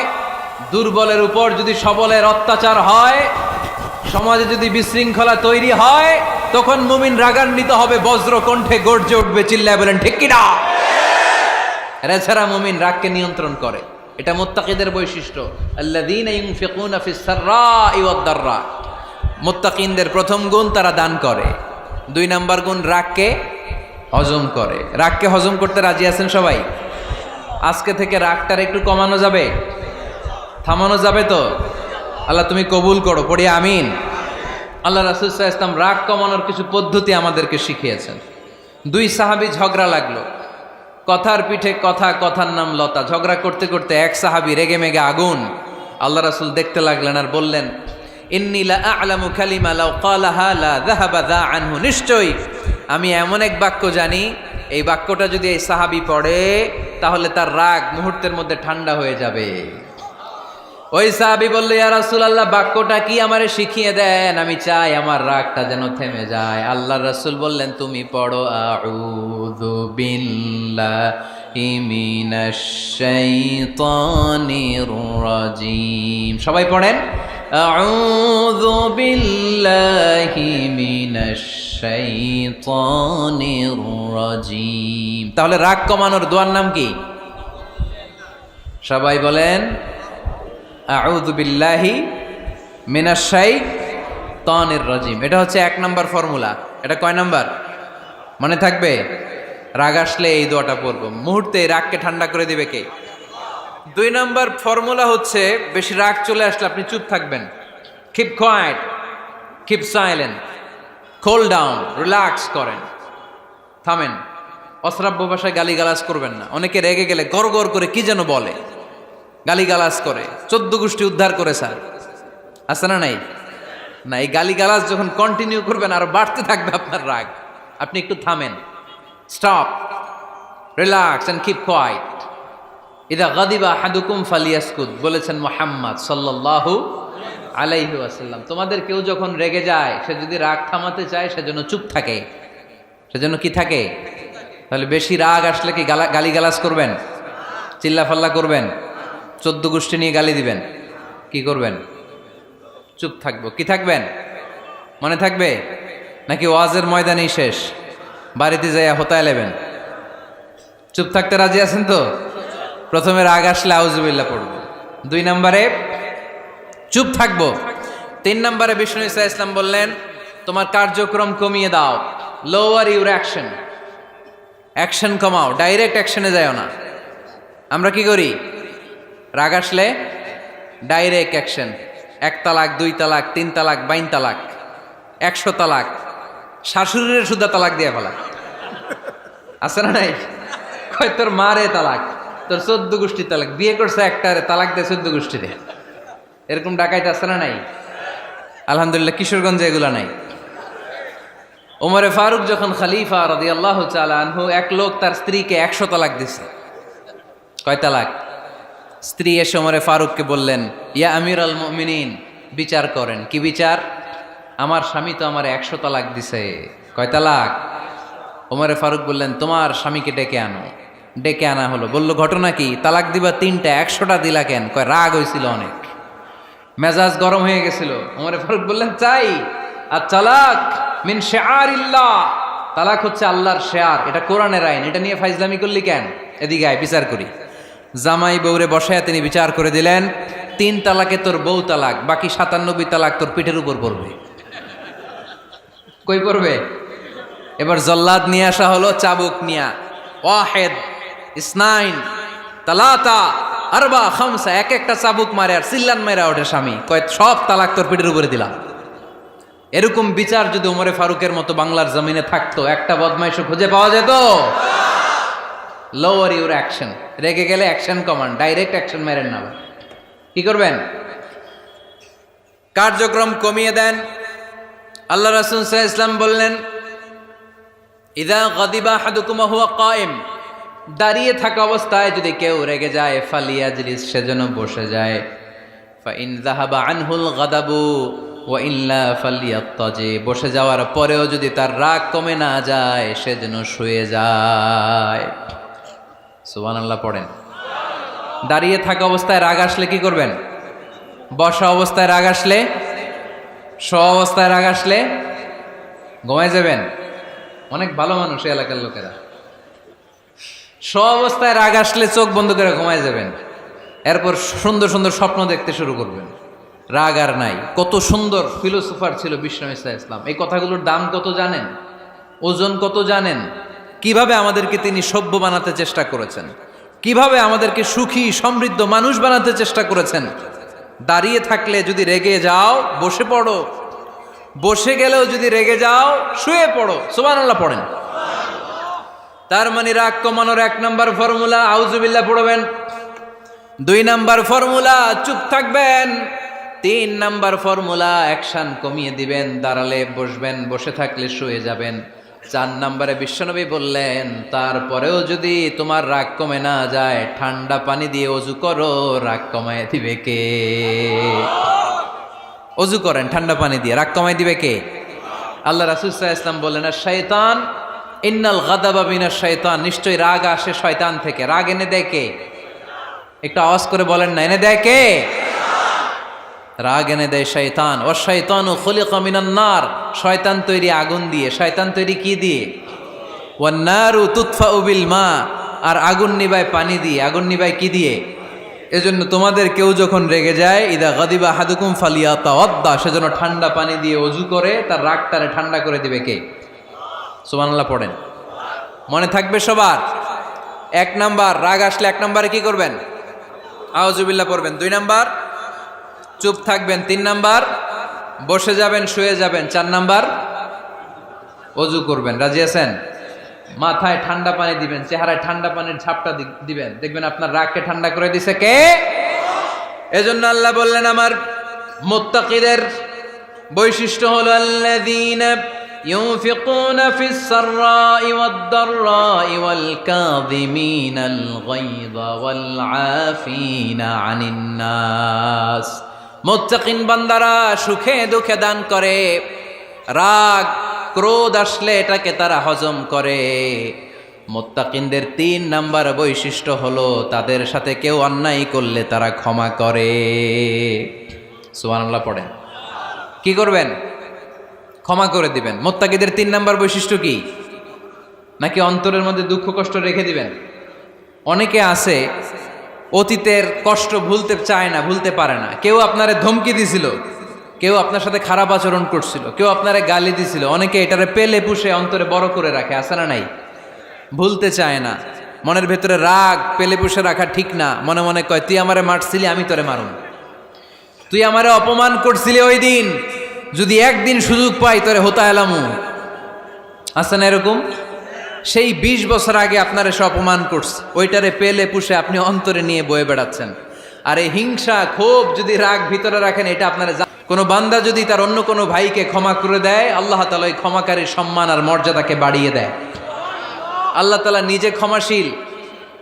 দুর্বলের উপর যদি সবলের অত্যাচার হয়, সমাজে যদি বিশৃঙ্খলা তৈরি হয়, তখন মুমিন রাগান্বিত হবে, বজ্র কণ্ঠে গর্জে উঠবে। চিল্লায় বলেন ঠিক কিনা? এছাড়া মুমিন রাগকে নিয়ন্ত্রণ করে। এটা মুত্তাকিদের বৈশিষ্ট্য। আল্লাযীনা ইউনফিকুনা ফিস সাররাই ওয়াদ দাররা। মুত্তাকিনদের প্রথম গুণ, তারা দান করে। 2 নাম্বার গুণ, রাগকে হজম করে। রাগকে হজম করতে রাজি আছেন সবাই? আজকে থেকে রাগটার একটু কমানো যাবে, থামানো যাবে তো? আল্লাহ তুমি কবুল করো, পড়ি আমিন। আল্লাহ রাসূল সাল্লাল্লাহু আলাইহি ওয়াসাল্লাম রাগ কমানোর কিছু পদ্ধতি আমাদেরকে শিখিয়েছেন। 2 সাহাবী ঝগড়া লাগলো, কথার পিঠে কথা, কথার নাম লতা। ঝগড়া করতে করতে এক সাহাবী রেগে মেগে আগুন। আল্লাহ রাসূল দেখতে লাগলেন আর বললেন, ইন্নী লা আ'লামু কালিমা লাউ ক্বালাহা লা যাহাবা যা আনহু। নিশ্চয়ই আমি এমন এক বাক্য জানি, এই বাক্যটা যদি এই সাহাবী পড়ে তাহলে তার রাগ মুহূর্তের মধ্যে ঠান্ডা হয়ে যাবে। ওই সাহাবী বলল, ইয়া রাসূলুল্লাহ, বাক্যটা কি আমারে শিখিয়ে দেন, আমি চাই আমার রাগটা যেন থেমে যায়। আল্লাহর রাসূল বললেন, তুমি পড়ো আউযু বিল্লাহি মিনাশ শাইতানির রাজীম। সবাই পড়েন, আউযু বিল্লাহি মিনাশ শাইতানির রাজীম। তাহলে রাগ কমানোর দোয়ার নাম কি? সবাই বলেন, আউযু বিল্লাহি মিনাশ শাইতানির রাজীম। এটা হচ্ছে 1 নম্বর ফর্মুলা। এটা কয় নাম্বার? মনে থাকবে? রাগ আসলে এই দোয়াটা পড়বো, মুহূর্তে রাগকে ঠান্ডা করে দিবে কে? 2 নম্বর ফর্মুলা হচ্ছে, বেশি রাগ চলে আসলে আপনি চুপ থাকবেন। Keep quiet, keep silent, cool down, relax করেন, থামেন। অশ্রাব্য ভাষায় গালিগালাজ করবেন না। অনেকে রেগে গেলে গড় গড় করে কি যেন বলে, গালিগালাজ করে, 14 গোষ্ঠী উদ্ধার করে স্যার, আছে না নাই? না, এই গালিগালাজ যখন কন্টিনিউ করবেন আরো বাড়তে থাকবে আপনার রাগ। আপনি একটু থামেন, stop, relax and keep quiet. ইদা গাদিবা আহাদুকুম ফালিয়াসকুত বলেছেন মুহাম্মদ সাল্লাল্লাহু আলাইহি ওয়াসাল্লাম। তোমাদের কেউ যখন রেগে যায়, সে যদি রাগ থামাতে চায় সেজন্য চুপ থাকে। সেজন্য কি থাকে? তাহলে বেশি রাগ আসলে কি গালিগালাজ করবেন, চিল্লাফাল্লা করবেন, 14 গোষ্ঠী নিয়ে গালি দিবেন, কি করবেন? চুপ থাকবো। কি থাকবেন? মনে থাকবে নাকি ওয়াজের ময়দানেই শেষ, বাড়িতে যাইয়া হোতায় লেবেন? চুপ থাকতে রাজি আছেন তো? প্রথমে রাগ আসলে আউযুবিল্লাহ পড়বো, 2 নম্বরে চুপ থাকবো, 3 নম্বরে বিষ্ণু ঈসা ইসলাম বললেন তোমার কার্যক্রম কমিয়ে দাও, লোয়ার ইউর অ্যাকশন, অ্যাকশন কমাও, ডাইরেক্ট অ্যাকশনে যাও না। আমরা কি করি? রাগ আসলে ডাইরেক্ট অ্যাকশন, 1 তালাক, 2 তালাক, 3 তালাক, 22 তালাক, 100 তালাক, শাশুড়ির সুদ্ধা তালাক দিয়ে ফেলা, আছে না নাই? কয় তোর মারে তালাক, তোর 14 গোষ্ঠী তালাক, বিয়ে করছে একটারে তালাক দেয় 14 গোষ্ঠীরে, এরকম ডাকাইতে আছে না নাই? আলহামদুলিল্লাহ কিশোরগঞ্জে এগুলা নাই। ওমরে ফারুক যখন খলিফা রাদিয়াল্লাহু তাআলা আনহু, এক লোক তার স্ত্রীকে 100 তালাক দিছে। কয় তালাক? স্ত্রী এসে ওমরে ফারুককে বললেন, ইয়া আমিরুল মুমিনিন, বিচার করেন। কি বিচার? আমার স্বামী তো আমার 100 তালাক দিছে। কয় তালাক? ওমরে ফারুক বললেন, তোমার স্বামীকে ডেকে আনো। ডেকে আনা হলো। বলল, ঘটনা কি? তালাক দিবা 3টা, 100টা দিলা কেন? কয় রাগ হয়েছিল অনেক, মেজাজ গরম হয়ে গেছিল। ওমরে ফারুক বললেন, চাই আর তালাক মিন শিআরিল্লাহ, তালাক হচ্ছে আল্লাহর শিআর, এটা কোরআনের আইন, এটা নিয়ে ফাইজলামি করলি কেন? এদিকে আয়, বিচার করি। জামাই বউরে বসায়া তিনি বিচার করে দিলেন, 3 তালাকে তোর বউ তালাক, বাকি 97 তালাক তোর পিঠের উপর পড়বে। কই পড়বে? এবার জল্লাদ নিয়ে আসা হলো, চাবুক নিয়া, ওয়াহেদ, ইসনাইন, তালাতা, আরবা, খামসা, এক একটা চাবুক মারে আর চিল্লান মেরা ওঠে স্বামী, কয় সব তালাক তোর পিঠের উপরে দিলাম। এরকম বিচার যদি ওমরে ফারুকের মতো বাংলার জমিনে থাকতো, একটা বদমাইশও খুঁজে পাওয়া যেত? লোয়ার ইউর অ্যাকশন, রেগে গেলে অ্যাকশন কমান, ডাইরেক্ট অ্যাকশন মেরেন না। কি করবেন? কার্যক্রম কমিয়ে দেন। আল্লাহ রাসূল সাল্লাল্লাহু আলাইহি ওয়াসাল্লাম বললেন, ইযা গাদিবা আহাদুকুম ওয়া হুয়া কায়েম, দাঁড়িয়ে থাকা অবস্থায় যদি কেউ রেগে যায়, ফালিয়াজলিস, সেজন্য বসে যায়। ফা ইন যাহাবা আনহুল গাদাবু ওয়া ইল্লা ফালিয়াত্তাজি, বসে যাওয়ার পরেও যদি তার রাগ কমে না যায়, সেজন্য শুয়ে যায়। সুবহানাল্লাহ পড়েন। দাঁড়িয়ে থাকা অবস্থায় রাগ আসলে কি করবেন? বসা অবস্থায় রাগ আসলে, শোয়া অবস্থায় রাগ আসলে ঘুমায় যাবেন। অনেক ভালো মানুষ এই এলাকার লোকেরা। শোয়া অবস্থায় রাগ আসলে চোখ বন্ধ করে ঘুমায় যাবেন, এরপর সুন্দর সুন্দর স্বপ্ন দেখতে শুরু করবেন। রাগ আর নাই। কত সুন্দর ফিলোসোফার ছিল বিষ্ণু ঈসা ইসলাম। এই কথাগুলোর দাম কত জানেন? ওজন কত জানেন? কিভাবে আমাদেরকে তিনি সভ্য বানাতে চেষ্টা করেছেন, কিভাবে আমাদেরকে সুখী সমৃদ্ধ মানুষ বানাতে চেষ্টা করেছেন। দাঁড়িয়ে থাকলে যদি রেগে যাও, বসে পড়ো। বসে গেলেও যদি রেগে যাও, শুয়ে পড়ো। সুবহানাল্লাহ পড়েন। তার মানে রাগ কমানোর 1 নম্বর ফর্মুলা আউযুবিল্লাহ পড়বেন, 2 নম্বর ফর্মুলা চুপ থাকবেন, 3 নম্বর ফর্মুলা অ্যাকশন কমিয়ে দিবেন, দাঁড়ালে বসবেন, বসে থাকলে শুয়ে যাবেন। 4 নম্বরে বিশ্বনবী বললেন, তারপরেও যদি তোমার রাগ কমে না যায়, ঠান্ডা পানি দিয়ে ওযু করো, রাগ কমায় দিবে কে? ওযু করেন ঠান্ডা পানি দিয়ে, রাগ কমায় দিবে কে? আল্লাহ রাসূল সাল্লাল্লাহু আলাইহি ওয়াসাল্লাম বললেন, শাইতান ইন্নাল গাদাবা মিনাশ শাইতান, নিশ্চয়ই রাগ আসে শয়তান থেকে। রাগ এনে দেয় কে? একটু আওয়াজ করে বলেন না, এনে দেয় কে? রাগ এনে দেয় শয়তান। ও শয়তানু খুলিকা মিনান নার, শয়তান তৈরি আগুন দিয়ে। শয়তান তৈরি কি দিয়ে? ওয়ান নারু তুতফাউ বিল মা, আর আগুন নিবায় পানি দিয়ে। আগুন নিবায় কি দিয়ে? এজন্য তোমাদের কেউ যখন রেগে যায়, ইদা গাদিবা আহাদুকুম ফালিয়াতাওয়াদ্দা, সেজন্য ঠান্ডা পানি দিয়ে ওযু করে তার রাগটারে ঠান্ডা করে দিবে কে? সুবহানাল্লাহ পড়েন। মনে থাকবে সবার? 1 নাম্বার, রাগ আসলে 1 নাম্বারে কি করবেন? আউযুবিল্লাহ পড়বেন। 2 নাম্বার, চুপ থাকবেন। 3 নাম্বার, বসে যাবেন, শুয়ে যাবেন। 4 নাম্বার, ওযু করবেন। রাজি আছেন? মাথায় ঠান্ডা পানি দিবেন, চেহারায় ঠান্ডা পানির ঝাপটা দিবেন, দেখবেন আপনার রাগকে ঠান্ডা করে দিছে কে? এজন্য আল্লাহ বললেন আমার মুত্তাকিদের বৈশিষ্ট্য হলো আল্লাযীনা ইউনফিকুনা ফিস সাররাই ওয়াদ দাররাই ওয়াল কাযিমিনাল গায়যা ওয়াল আফিনা আনিন নাস। মুত্তাকিন বান্দারা সুখে দুঃখে দান করে, রাগ ক্রোধ আসলে এটাকে তারা হজম করে। মুত্তাকিনদের 3 নাম্বার বৈশিষ্ট্য হলো তাদের সাথে কেউ অন্যায় করলে তারা ক্ষমা করে। সুবহানাল্লাহ পড়েন। কি করবেন? ক্ষমা করে দিবেন। মুত্তাকিদের 3 নাম্বার বৈশিষ্ট্য কি? নাকি অন্তরের মধ্যে দুঃখ কষ্ট রেখে দিবেন? অনেকে আছে অতীতের কষ্ট ভুলতে চায় না, ভুলতে পারে না। কেউ আপনারে ধমকি দিছিল, কেউ আপনার সাথে খারাপ আচরণ করছিল, কেউ আপনারে গালি দিছিল, অনেকে এটারে পেলে পুষে অন্তরে বড় করে রাখে, আছে না নাই? ভুলতে চায় না। মনের ভেতরে রাগ পেলে পুষে রাখা ঠিক না। মনে মনে কয় তুই আমারে মারছিলি, আমি তোরে মারুম। তুই আমারে অপমান করছিলি ওই দিন, যদি একদিন সুযোগ পাই তোরে হতা এলামু। আছে না এরকম? সেই 20 বছর আগে আপনারে সে অপমান করছে, ওইটারে পেলে পুষে আপনি অন্তরে নিয়ে বয়ে বেড়াচ্ছেন। আর এই হিংসা ক্ষোভ যদি রাগ ভিতরে রাখেন, এটা আপনারা কোনো বান্দা যদি তার অন্য কোনো ভাইকে ক্ষমা করে দেয়, আল্লাহ তাআলা ওই ক্ষমাকারীর সম্মান আর মর্যাদাকে বাড়িয়ে দেয়। আল্লাহ তাআলা নিজে ক্ষমাশীল,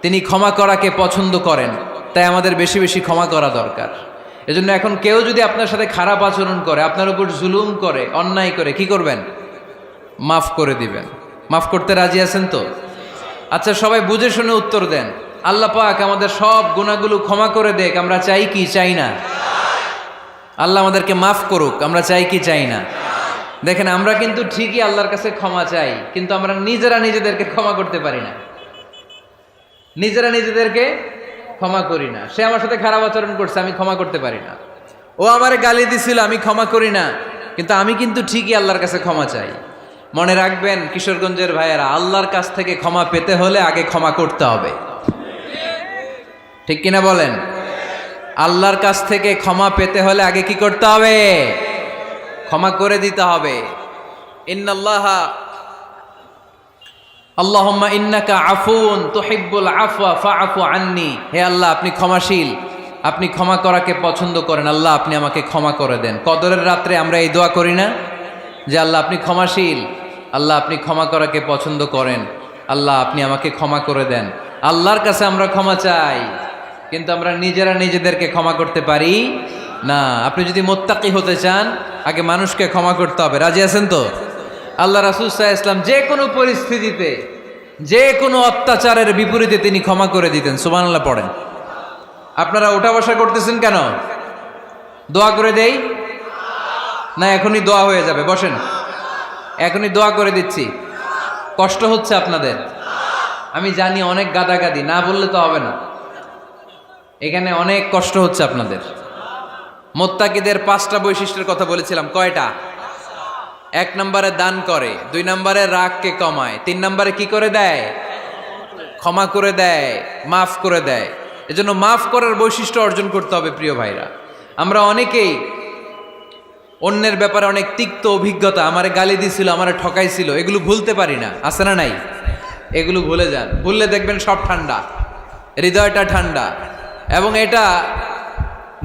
তিনি ক্ষমা করাকে পছন্দ করেন। তাই আমাদের বেশি বেশি ক্ষমা করা দরকার। এজন্য এখন কেউ যদি আপনার সাথে খারাপ আচরণ করে, আপনার উপর জুলুম করে, অন্যায় করে, কি করবেন? মাফ করে দিবেন। মাফ করতে রাজি আছেন তো? আচ্ছা, সবাই বুঝে শুনে উত্তর দেন। আল্লাহ পাক আমাদের সব গুনাহগুলো ক্ষমা করে দেখ, আমরা চাই কি চাই না? আল্লাহ আমাদেরকে মাফ করুক, আমরা চাই কি চাই না? দেখেন, আমরা কিন্তু ঠিকই আল্লাহর কাছে ক্ষমা চাই, কিন্তু আমরা নিজেরা নিজেদেরকে ক্ষমা করতে পারি না। নিজেরা নিজেদেরকে ক্ষমা করি না। সে আমার সাথে খারাপ আচরণ করছে, আমি ক্ষমা করতে পারি না। ও আমারে গালি দিছিল, আমি ক্ষমা করি না, কিন্তু আমি কিন্তু ঠিকই আল্লাহর কাছে ক্ষমা চাই। মনে রাখবেন কিশোরগঞ্জের ভাইয়েরা, আল্লাহর কাছ থেকে ক্ষমা পেতে হলে আগে ক্ষমা করতে হবে। ঠিক কিনা বলেন? আল্লাহর কাছ থেকে ক্ষমা পেতে হলে আগে কি করতে হবে? ক্ষমা করে দিতে হবে। ইন্নাল্লাহা আল্লাহুম্মা ইন্নাকা আফুন তুহিব্বুল আফওয়া ফাআফু আন্নি। হে আল্লাহ, আপনি ক্ষমাশীল, আপনি ক্ষমা করাকে পছন্দ করেন। আল্লাহ, আপনি আমাকে ক্ষমা করে দেন। কদরের রাত্রে আমরা এই দোয়া করি না যে আল্লাহ আপনি ক্ষমাশীল, আল্লাহ আপনি ক্ষমা করাকে পছন্দ করেন, আল্লাহ আপনি আমাকে ক্ষমা করে দেন। আল্লাহর কাছে আমরা ক্ষমা চাই, কিন্তু আমরা নিজেরা নিজেদেরকে ক্ষমা করতে পারি না। আপনি যদি মুত্তাকি হতে চান, আগে মানুষকে ক্ষমা করতে হবে। রাজি আছেন তো? আল্লাহ রাসূল সাল্লাল্লাহু আলাইহি ওয়াসাল্লাম যে কোনো পরিস্থিতিতে, যে কোনো অত্যাচারের বিপরীতে তিনি ক্ষমা করে দিতেন। সুবহানাল্লাহ পড়েন। আপনারা ওঠা বসা করতেছেন কেন? দোয়া করে দেই না? এখনই দোয়া হয়ে যাবে, বসেন। এখনই দোয়া করে দিচ্ছি। কষ্ট হচ্ছে আপনাদের? আমি জানি অনেক গাদাগাদি, না বললে তো হবে না। এখানে অনেক কষ্ট হচ্ছে আপনাদের। মুত্তাকিদের 5টা বৈশিষ্ট্যের কথা বলেছিলাম, কয়টা? 1 নম্বরে দান করে, 2 নম্বরে রাগকে কমায়, 3 নম্বরে কি করে দেয়? ক্ষমা করে দেয়, মাফ করে দেয়। এজন্য মাফ করার বৈশিষ্ট্য অর্জন করতে হবে প্রিয় ভাইরা। আমরা অনেকেই অন্যের ব্যাপারে অনেক তিক্ত অভিজ্ঞতা, আমারে গালি দিছিল, আমারে ঠকাইছিল, এগুলো ভুলতে পারি না। আছে না নাই? এগুলো ভুলে যান। ভুললে দেখবেন সব ঠান্ডা, হৃদয়টা ঠান্ডা। এবং এটা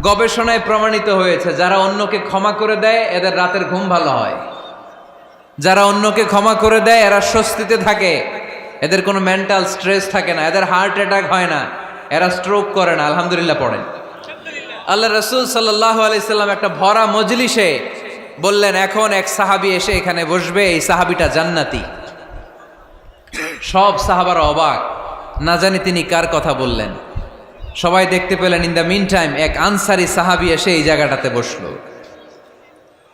গবেষণায় প্রমাণিত হয়েছে, যারা অন্যকে ক্ষমা করে দেয় এদের রাতের ঘুম ভালো হয়। যারা অন্যকে ক্ষমা করে দেয় এরা স্বস্তিতে থাকে, এদের কোনো মেন্টাল স্ট্রেস থাকে না, এদের হার্ট অ্যাটাক হয় না, এরা স্ট্রোক করে না। আলহামদুলিল্লাহ পড়েন। আল্লাহ রাসূল সাল্লাল্লাহু আলাইহি সাল্লাম একটা ভরা মজলিসে বললেন, এখন এক সাহাবী এসে এখানে বসবে, এই সাহাবীটা জান্নাতি। সব সাহাবারা অবাক, না জানি তিনি কার কথা বললেন। সবাই দেখতে পেলেন ইন দ্য মিন টাইম এক আনসারি সাহাবী এসে এই জায়গাটাতে বসলো।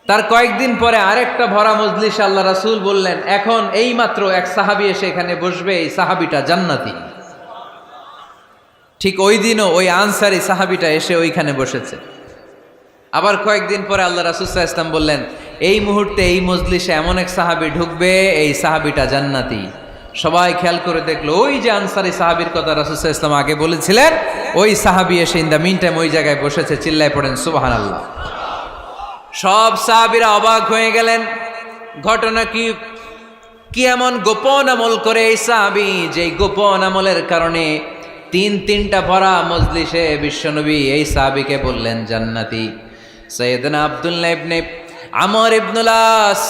তার কয়েকদিন পরে আরেকটা ভরা মজলিসে আল্লাহ রাসূল বললেন, এখন এই মাত্র এক সাহাবী এসে এখানে বসবে, এই সাহাবীটা জান্নাতি। ঠিক ওই দিনও ওই আনসারি সাহাবীটা এসে ওইখানে বসেছে। আবার কয়েকদিন পরে আল্লাহ রাসূল সাল্লাল্লাহু আলাইহি ওয়াসাল্লাম বললেন, এই মুহূর্তে এই মজলিসে এমন এক সাহাবী ঢুকবে, এই সাহাবীটা জান্নাতি। সবাই খেয়াল করে দেখলো ওই যে আনসারী সাহাবীর কথা রাসূল সাল্লাল্লাহু আলাইহি ওয়াসাল্লাম আগে বলেছিলেন, ওই সাহাবী এসে ইন দ্য মিন টাইম ওই জায়গায় বসেছে। চিল্লায় পড়েন সুবহানাল্লাহ। সব সাহাবীরা অবাক হয়ে গেলেন। ঘটনা কি এমন গোপন আমল করে এই সাহাবী, যেই গোপন আমলের কারণে তিনটা ভরা মজলিসে বিশ্বনবী এই সাহাবীকে বললেন জান্নাতি। সাইয়েদনা আব্দুল্লাহ ইবনে আমর ইবনুল আস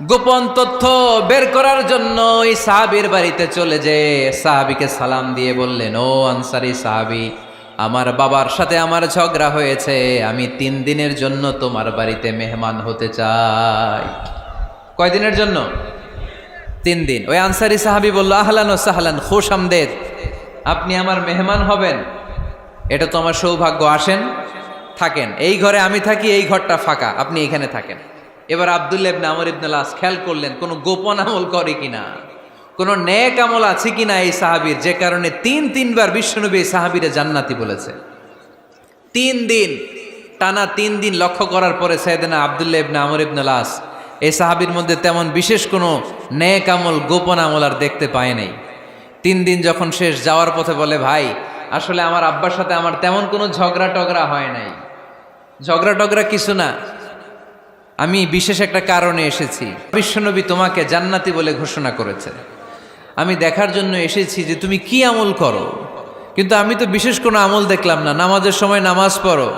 গোপন তথ্য বের করার জন্য এই সাহাবীর বাড়িতে চলে যেয়ে সাহাবীকে সালাম দিয়ে বললেন, ও আনসারী সাহাবী, আমার বাবার সাথে আমার ঝগড়া হয়েছে, আমি 3 দিনের জন্য তোমার বাড়িতে মেহমান হতে চাই। কয়দিনের জন্য? 3 দিন। ওই আনসারী সাহাবী বলল, আহলান ও সাহলান, খুশ আমদেদ, আপনি আমার মেহমান হবেন, এটা তো আমার সৌভাগ্য। আসেন, থাকেন, এই ঘরে আমি থাকি, এই ঘরটা ফাঁকা, আপনি এখানে থাকেন। এবার আব্দুল্লাহ ইবনে আমর ইবনুল আস খেয়াল করলেন কোনো গোপন আমল করে কিনা, কোনো নেক আমল আছে কিনা এই সাহাবীর, যে কারণে 3বার বিশ্বনবী এই সাহাবীরে জান্নাতি বলেছে। 3 দিন টানা 3 দিন লক্ষ্য করার পরে সাইয়েদনা আব্দুল্লাহ ইবনে আমর ইবনুল আস এই সাহাবীর মধ্যে তেমন বিশেষ কোনো নেক আমল, গোপন আমল আর দেখতে পায় নাই। 3 দিন যখন শেষ, যাওয়ার পথে বলে, ভাই আসলে আমার আব্বার সাথে আমার তেমন কোনো ঝগড়া টগড়া হয় নাই, ঝগড়া টগড়া কিছু না, আমি বিশেষ একটা কারণে এসেছি। বিশ্বনবী তোমাকে জান্নাতি বলে ঘোষণা করেছে, আমি দেখার জন্য এসেছি যে তুমি কি আমল করো, কিন্তু আমি তো বিশেষ কোনো আমল দেখলাম না। নামাজের সময় নামাজ পড়ো,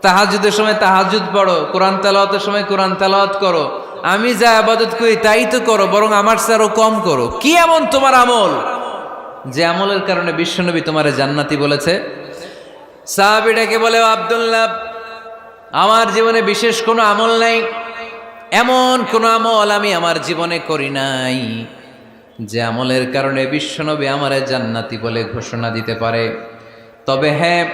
তাহাজ্জুদের সময় তাহাজ্জুদ পড়ো, কোরআন তেলাওয়াতের সময় কোরআন তেলাওয়াত করো, আমি যা ইবাদত করি তাই তো করো, বরং আমার চেয়ে আরো কম করো। কি এমন তোমার আমল যে আমলের কারণে বিশ্বনবী তোমারে জান্নাতি বলেছে? সাহাবীটাকে বলে, আব্দুল্লাহ, আমার জীবনে বিশেষ কোনো আমল নাই, এমন কোনো আমল আমি আমার জীবনে করি নাই যে আমলের কারণে বিশ্বনবী আমারে জান্নাতি বলে ঘোষণা দিতে পারে। তবে হ্যাঁ,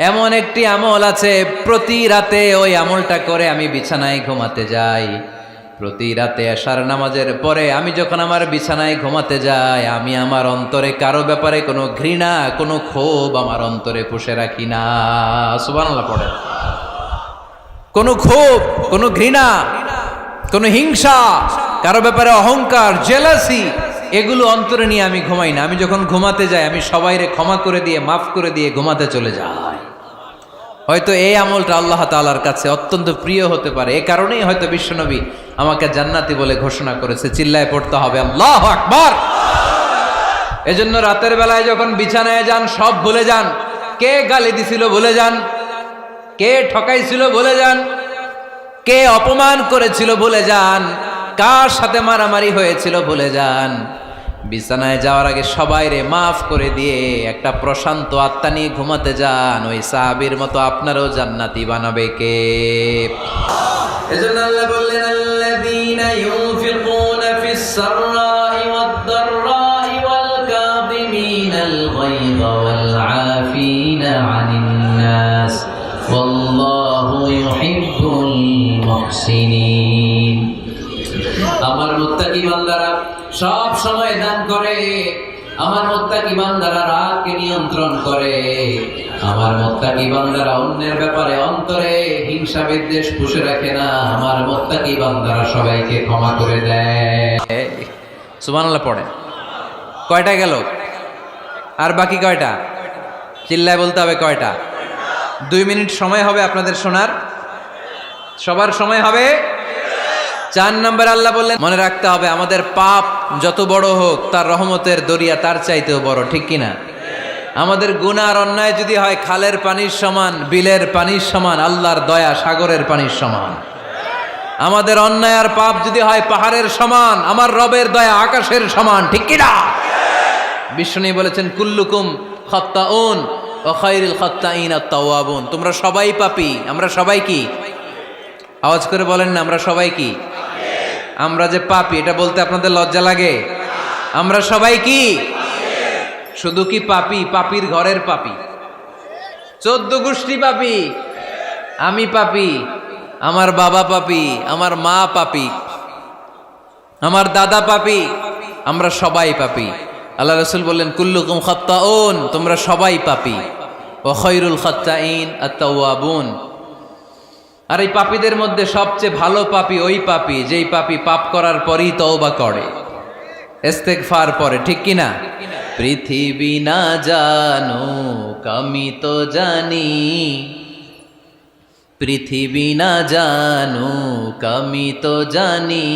এমন একটি আমল আছে, প্রতি রাতে ওই আমলটা করে আমি বিছানায় ঘুমাতে যাই। প্রতি রাতে এশার নামাজের পরে আমি যখন আমার বিছানায় ঘুমাতে যাই, আমি আমার অন্তরে কারো ব্যাপারে কোনো ঘৃণা, কোনো ক্ষোভ আমার অন্তরে পুষে রাখি না। সুবহানাল্লাহ পড়ে। কোনো ক্ষোভ, কোনো ঘৃণা, কোনো হিংসা, কারো ব্যাপারে অহংকার, জেলাসি, এগুলো অন্তরে নিয়ে আমি ঘুমাই না। আমি যখন ঘুমাতে যাই, আমি সবাইরে ক্ষমা করে দিয়ে, মাফ করে দিয়ে ঘুমাতে চলে যাই। হয়তো এই আমলটা আল্লাহ তাআলার কাছে অত্যন্ত প্রিয় হতে পারে, এই কারণেই হয়তো বিশ্বনবী আমাকে জান্নাতি বলে ঘোষণা করেছে। চিল্লায় পড়তে হবে আল্লাহু আকবার। এজন্য রাতের বেলায় যখন বিছানায় যান, সব ভুলে যান। কে গালি দিছিল ভুলে যান, কে ঠকাইছিল ভুলে যান, কে অপমান করেছিল ভুলে যান, কার সাথে মারামারি হয়েছিল ভুলে যান। বিছানায় যাওয়ার আগে সবাইরে মাফ করে দিয়ে একটা প্রশান্ত আত্মা নিয়ে ঘুমাতে যান। ওই সাহাবীর মতো আপনারও জান্নাতি বানাবে কে? এজন্য আল্লাহ বললেন, আল্লাযীনা ইউনফিকুনা ফিস সাররাই ওয়াদ দাররাই ওয়াল কাযিমিনাল গায়যা ওয়াল আফিনা আনিন নাস ওয়াল্লাহু ইউহিব্বুল মুহসিনিন। আমার মুত্তাকি বান্দারা সব সময় দান করে, আমার মুত্তাকি বান্দারা রাগকে নিয়ন্ত্রণ করে, আমার মুত্তাকি বান্দারা অন্যের ব্যাপারে অন্তরে হিংসা বিদ্বেষ পুষে রাখে না, আমার মুত্তাকি বান্দারা সবাইকে ক্ষমা করে দেয়। সুবহানাল্লাহ পড়ে। কয়টা গেল? আর বাকি কয়টা? চিল্লায় বলতে হবে কয়টা? 2 মিনিট সময় হবে আপনাদের শোনার। সবার সময় হবে। 4 নম্বর আল্লাহ বললেন, মনে রাখতে হবে আমাদের পাপ যত বড় হোক, তার রহমতের দরিয়া তার চাইতেও বড়, ঠিক কিনা? আমাদের গুনাহ আর অন্যায় যদি হয় খালের পানির সমান, বিলের পানির সমান, আল্লাহর দয়া সাগরের পানির সমান। আমাদের অন্যায় আর পাপ যদি হয় পাহাড়ের সমান, আমার রবের দয়া আকাশের সমান, ঠিক কিনা? বিষ্ণু বলেছেন, কুল্লুকুম খাত্তাউন ওয়া খায়রুল খাত্তাইন আত-তাওয়াবুন। তোমরা সবাই পাপী। আমরা সবাই কি? আওয়াজ করে বলেন না, আমরা সবাই কি? আমরা যে পাপী, এটা বলতে আপনাদের লজ্জা লাগে? আমরা সবাই কি? শুধু কি পাপী? পাপীর ঘরের পাপী, 14 গোষ্ঠী পাপী। আমি পাপী, আমার বাবা পাপী, আমার মা পাপী, আমার দাদা পাপী, আমরা সবাই পাপী। আল্লাহ রাসূল বললেন, কুল্লুকুম খাত্তাউন, তোমরা সবাই পাপী, ওয়া খায়রুল খাত্তাইন আত-তাওয়াবুন। আর এই পাপীদের মধ্যে সবচেয়ে ভালো পাপী ওই পাপী যেই পাপী পাপ করার পরই তওবা করে। ইস্তেগফার পরে, ঠিক কিনা? পৃথিবী না জানুক আমি তো জানি, পৃথিবী না জানুক আমি তো জানি,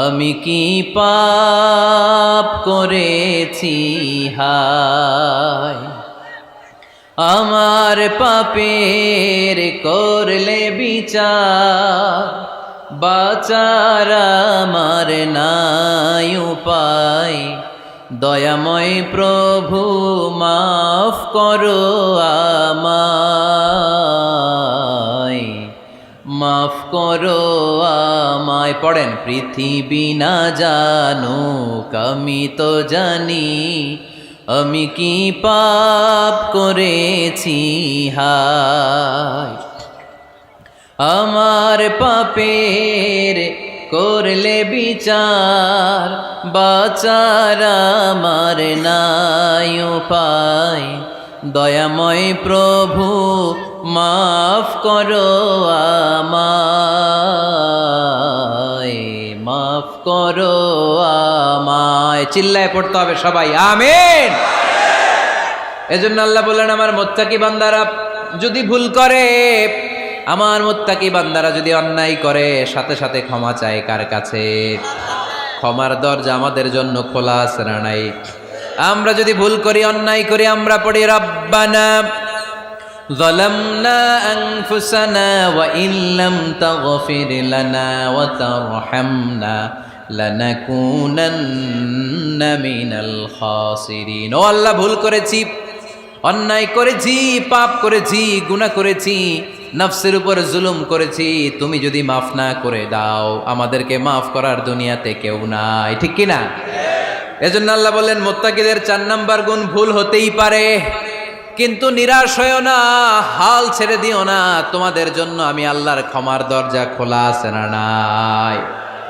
আমি কি পাপ করেছি হায়। আমার পাপের করলে বিচার, বাঁচার আমার নাই উপায়। দয়াময় প্রভু মাফ করো আমায়, মাফ করো আমায়। পড়েন, পৃথিবী না জানুক আমি তো জানি, আমি কি পাপ করেছি হায়। আমার পাপের করলে বিচার, বাঁচার আমার নাই উপায়। দয়াময় প্রভু মাফ করো আমায়, মাফ করো আমায়। চিল্লায় পড়তে হবে সবাই, আমিন। এজন্য আল্লাহ বললেন, আমার মুত্তাকি বান্দারা যদি ভুল করে, আমার মুত্তাকি বান্দারা যদি অন্যায় করে, সাথে সাথে ক্ষমা চায় কার কাছে? ক্ষমার দরজা আমাদের জন্য খোলা আছে না নাই? আমরা যদি ভুল করি, অন্যায় করি, আমরা পড়ি রব্বানা যালামনা আনফুসানা ওয়া ইল্লাম তাগফির লানা ওয়া তারহামনা লানাকুনান্না মিনাল খাসিরিন। ও আল্লাহ, ভুল করেছি, অন্যায় করেছি, পাপ করেছি, গুনাহ করেছি, নফসের উপর জুলুম করেছি। তুমি যদি মাফ না করে দাও, আমাদেরকে মাফ করার দুনিয়াতে কেউ নাই, ঠিক কিনা? এজন্য আল্লাহ বললেন, মুত্তাকিদের 4 নাম্বার গুণ, ভুল হতেই পারে কিন্তু নিরাশ হয়েও না, হাল ছেড়ে দিও না। তোমাদের জন্য আমি আল্লাহর ক্ষমার দরজা খোলা আছে না নাই?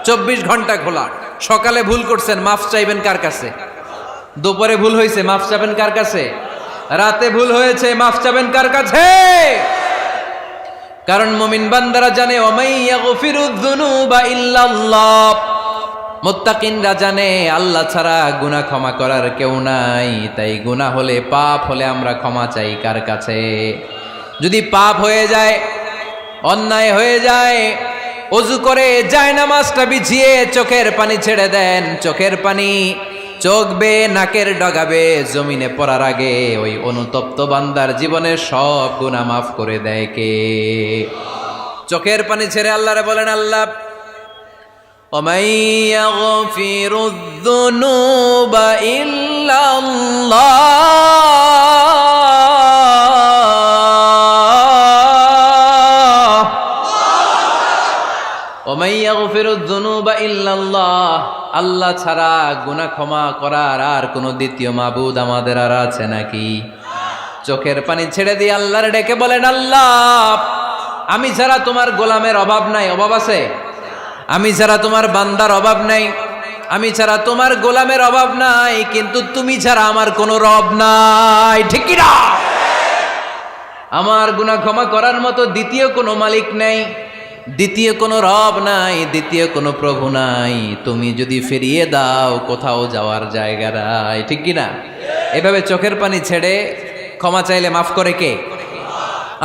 24 ঘন্টা খোলা। সকালে ভুল করছেন, মাফ চাইবেন কার কাছে? দুপুরে ভুল হয়েছে, মাফ চাবেন কার কাছে? রাতে ভুল হয়েছে, মাফ চাবেন কার কাছে? কারণ মুমিন বান্দারা জানে, ওয়ামাইয়া গফিরুয যুনুবা ইল্লাল্লাহ। মুত্তাকিনরা জানে আল্লাহ ছাড়া গুনাহ ক্ষমা করার কেউ নাই। তাই গুনাহ হলে, পাপ হলে আমরা ক্ষমা চাই কার কাছে? যদি পাপ হয়ে যায়, অন্যায় হয়ে যায়, ওযু করে জায়নামাজটা বিছিয়ে চোখের পানি ছেড়ে দেন। চোখের পানি চোখ বেয়ে নাকের ডগাবে জমিনে পড়ার আগে ওই অনুতপ্ত বান্দার জীবনের সব গুনাহ মাফ করে দেয় কে? চোখের পানি ছেড়ে আল্লাহরে বলেন, আল্লাহ وَمَن يَغْفِرُ الذُّنُوبَ إِلَّا اللَّهُ وَمَن يَغْفِرُ الذُّنُوبَ إِلَّا اللَّهُ। আল্লাহ ছাড়া গুনাহ ক্ষমা করার আর কোনো দ্বিতীয় মাবুদ আমাদের আর আছে নাকি? চোখের পানি ছেড়ে দিয়ে আল্লাহর ডেকে বলেন, আল্লাহ আমি ছাড়া তোমার গোলামের অভাব নাই। অভাব আছে? আমি ছাড়া তোমার বান্দার অভাব নাই, আমি ছাড়া তোমার গোলামের অভাব নাই, কিন্তু তুমি ছাড়া আমার কোনো রব নাই, ঠিক কি না? আমার গুনাহ ক্ষমা করার মতো দ্বিতীয় কোনো মালিক নাই, দ্বিতীয় কোনো রব নাই, দ্বিতীয় কোনো প্রভু নাই। তুমি যদি ফিরিয়ে দাও, কোথাও যাওয়ার জায়গা নাই, ঠিক কি না? এভাবে চোখের পানি ছেড়ে ক্ষমা চাইলে মাফ করে কে?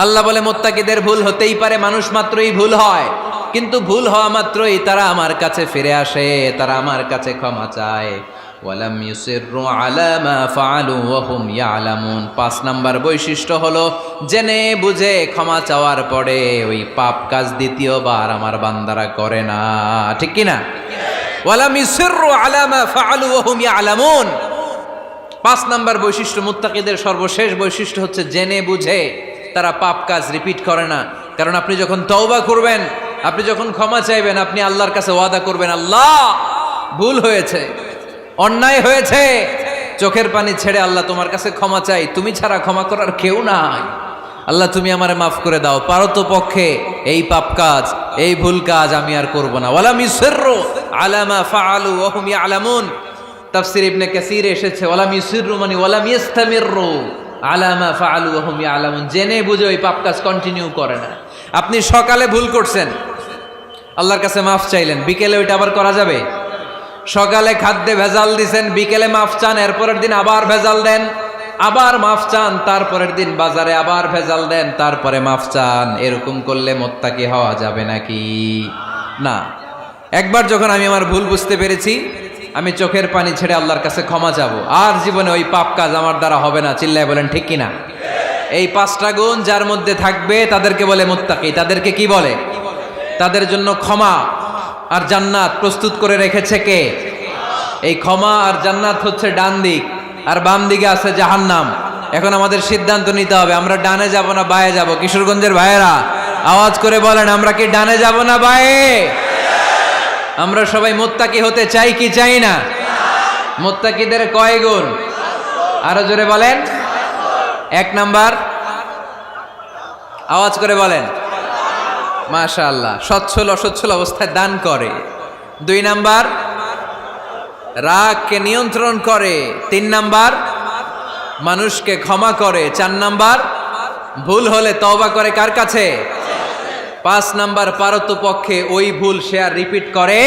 আল্লাহ বলে, মুত্তাকিদের ভুল হতেই পারে, মানুষ মাত্রই ভুল হয়, কিন্তু ভুল হওয়া মাত্রই তারা আমার কাছে ফিরে আসে, তারা আমার কাছে ক্ষমা চায়। ওয়ালাম ইউসিররু আলা মা ফাআলু ওয়া হুম ইয়ালামুন। 5 নাম্বার বৈশিষ্ট্য হলো, জেনে বুঝে ক্ষমা চাওয়ার পরে ওই পাপ কাজ দ্বিতীয়বার আমার বান্দারা করে না, ঠিক কি না? ওয়ালাম ইউসিররু আলা মা ফাআলু ওয়া হুম ইয়ালামুন। 5 নাম্বার বৈশিষ্ট্য, মুত্তাকিদের সর্বশেষ বৈশিষ্ট্য হচ্ছে জেনে বুঝে তারা পাপ কাজ রিপিট করে না। কারণ আপনি যখন তওবা করবেন, আপনি যখন ক্ষমা চাইবেন, আপনি আল্লাহর কাছে ওয়াদা করবেন, আল্লাহ ভুল হয়েছে, অন্যায় হয়েছে, চোখের পানি ছেড়ে আল্লাহ তোমার কাছে ক্ষমা চাই, তুমি ছাড়া ক্ষমা করার কেউ নাই। আল্লাহ তুমি আমারে মাফ করে দাও, পারতো পক্ষে এই পাপ কাজ, এই ভুল কাজ আমি আর করব না। ওয়ালাম ইউসিররু আলা মা ফাআলু ওয়া হুম ইয়ালামুন। তাফসীর ইবনে কাসীর এসেছে, ওয়ালাম ইউসিররু মানে ওয়ালাম ইস্তামিররু আলা মা ফাআলু ওয়া হুম ইয়ালামুন। জেনে বুঝে ওই পাপ কাজ কন্টিনিউ করে না। আপনি সকালে ভুল করছেন, আল্লাহর কাছে মাফ চাইলেন, বিকেলে ওইটা আবার করা যাবে? সকালে খাদ্যে ভেজাল দিছেন, বিকেলে মাফ চান, এরপরের দিন আবার ভেজাল দেন, আবার মাফ চান, তারপরের দিন বাজারে আবার ভেজাল দেন, তারপরে মাফ চান। এরকম করলে মুত্তাকি হওয়া যাবে নাকি? না। একবার যখন আমি আমার ভুল বুঝতে পেরেছি, আমি চোখের পানি ছেড়ে আল্লাহর কাছে ক্ষমা চাবো। আর জীবনে ওই পাপ কাজ আমার দ্বারা হবে না। চিল্লায় বলেন ঠিক কিনা? এই 5টা গুণ যার মধ্যে থাকবে তাদেরকে বলে মুত্তাকি। তাদেরকে কি বলে? তাদের জন্য ক্ষমা আর জান্নাত প্রস্তুত করে রেখেছে কে? এই ক্ষমা আর জান্নাত হচ্ছে ডান দিক, আর বাম দিকে আছে জাহান্নাম। এখন আমাদের সিদ্ধান্ত নিতে হবে, আমরা ডানে যাব না বায়ে যাব। কিশোরগঞ্জের ভাইয়েরা আওয়াজ করে বলেন, আমরা কি ডানে যাব না বায়ে? আমরা সবাই মুত্তাকি হতে চাই কি চাই না? মুত্তাকিদের কয় গুণ? আরো জোরে বলেন। 1 নাম্বার, আওয়াজ করে বলেন। মাশাআল্লাহ, সচ্ছল অসচ্ছল অবস্থায় দান করে। 2 নাম্বার, রাগকে নিয়ন্ত্রণ করে। 3 নাম্বার, মানুষকে ক্ষমা করে। 4 নাম্বার, ভুল হলে তওবা করে কার কাছে? 5 নাম্বার, পারতপক্ষে ওই ভুল সে আর রিপিট করে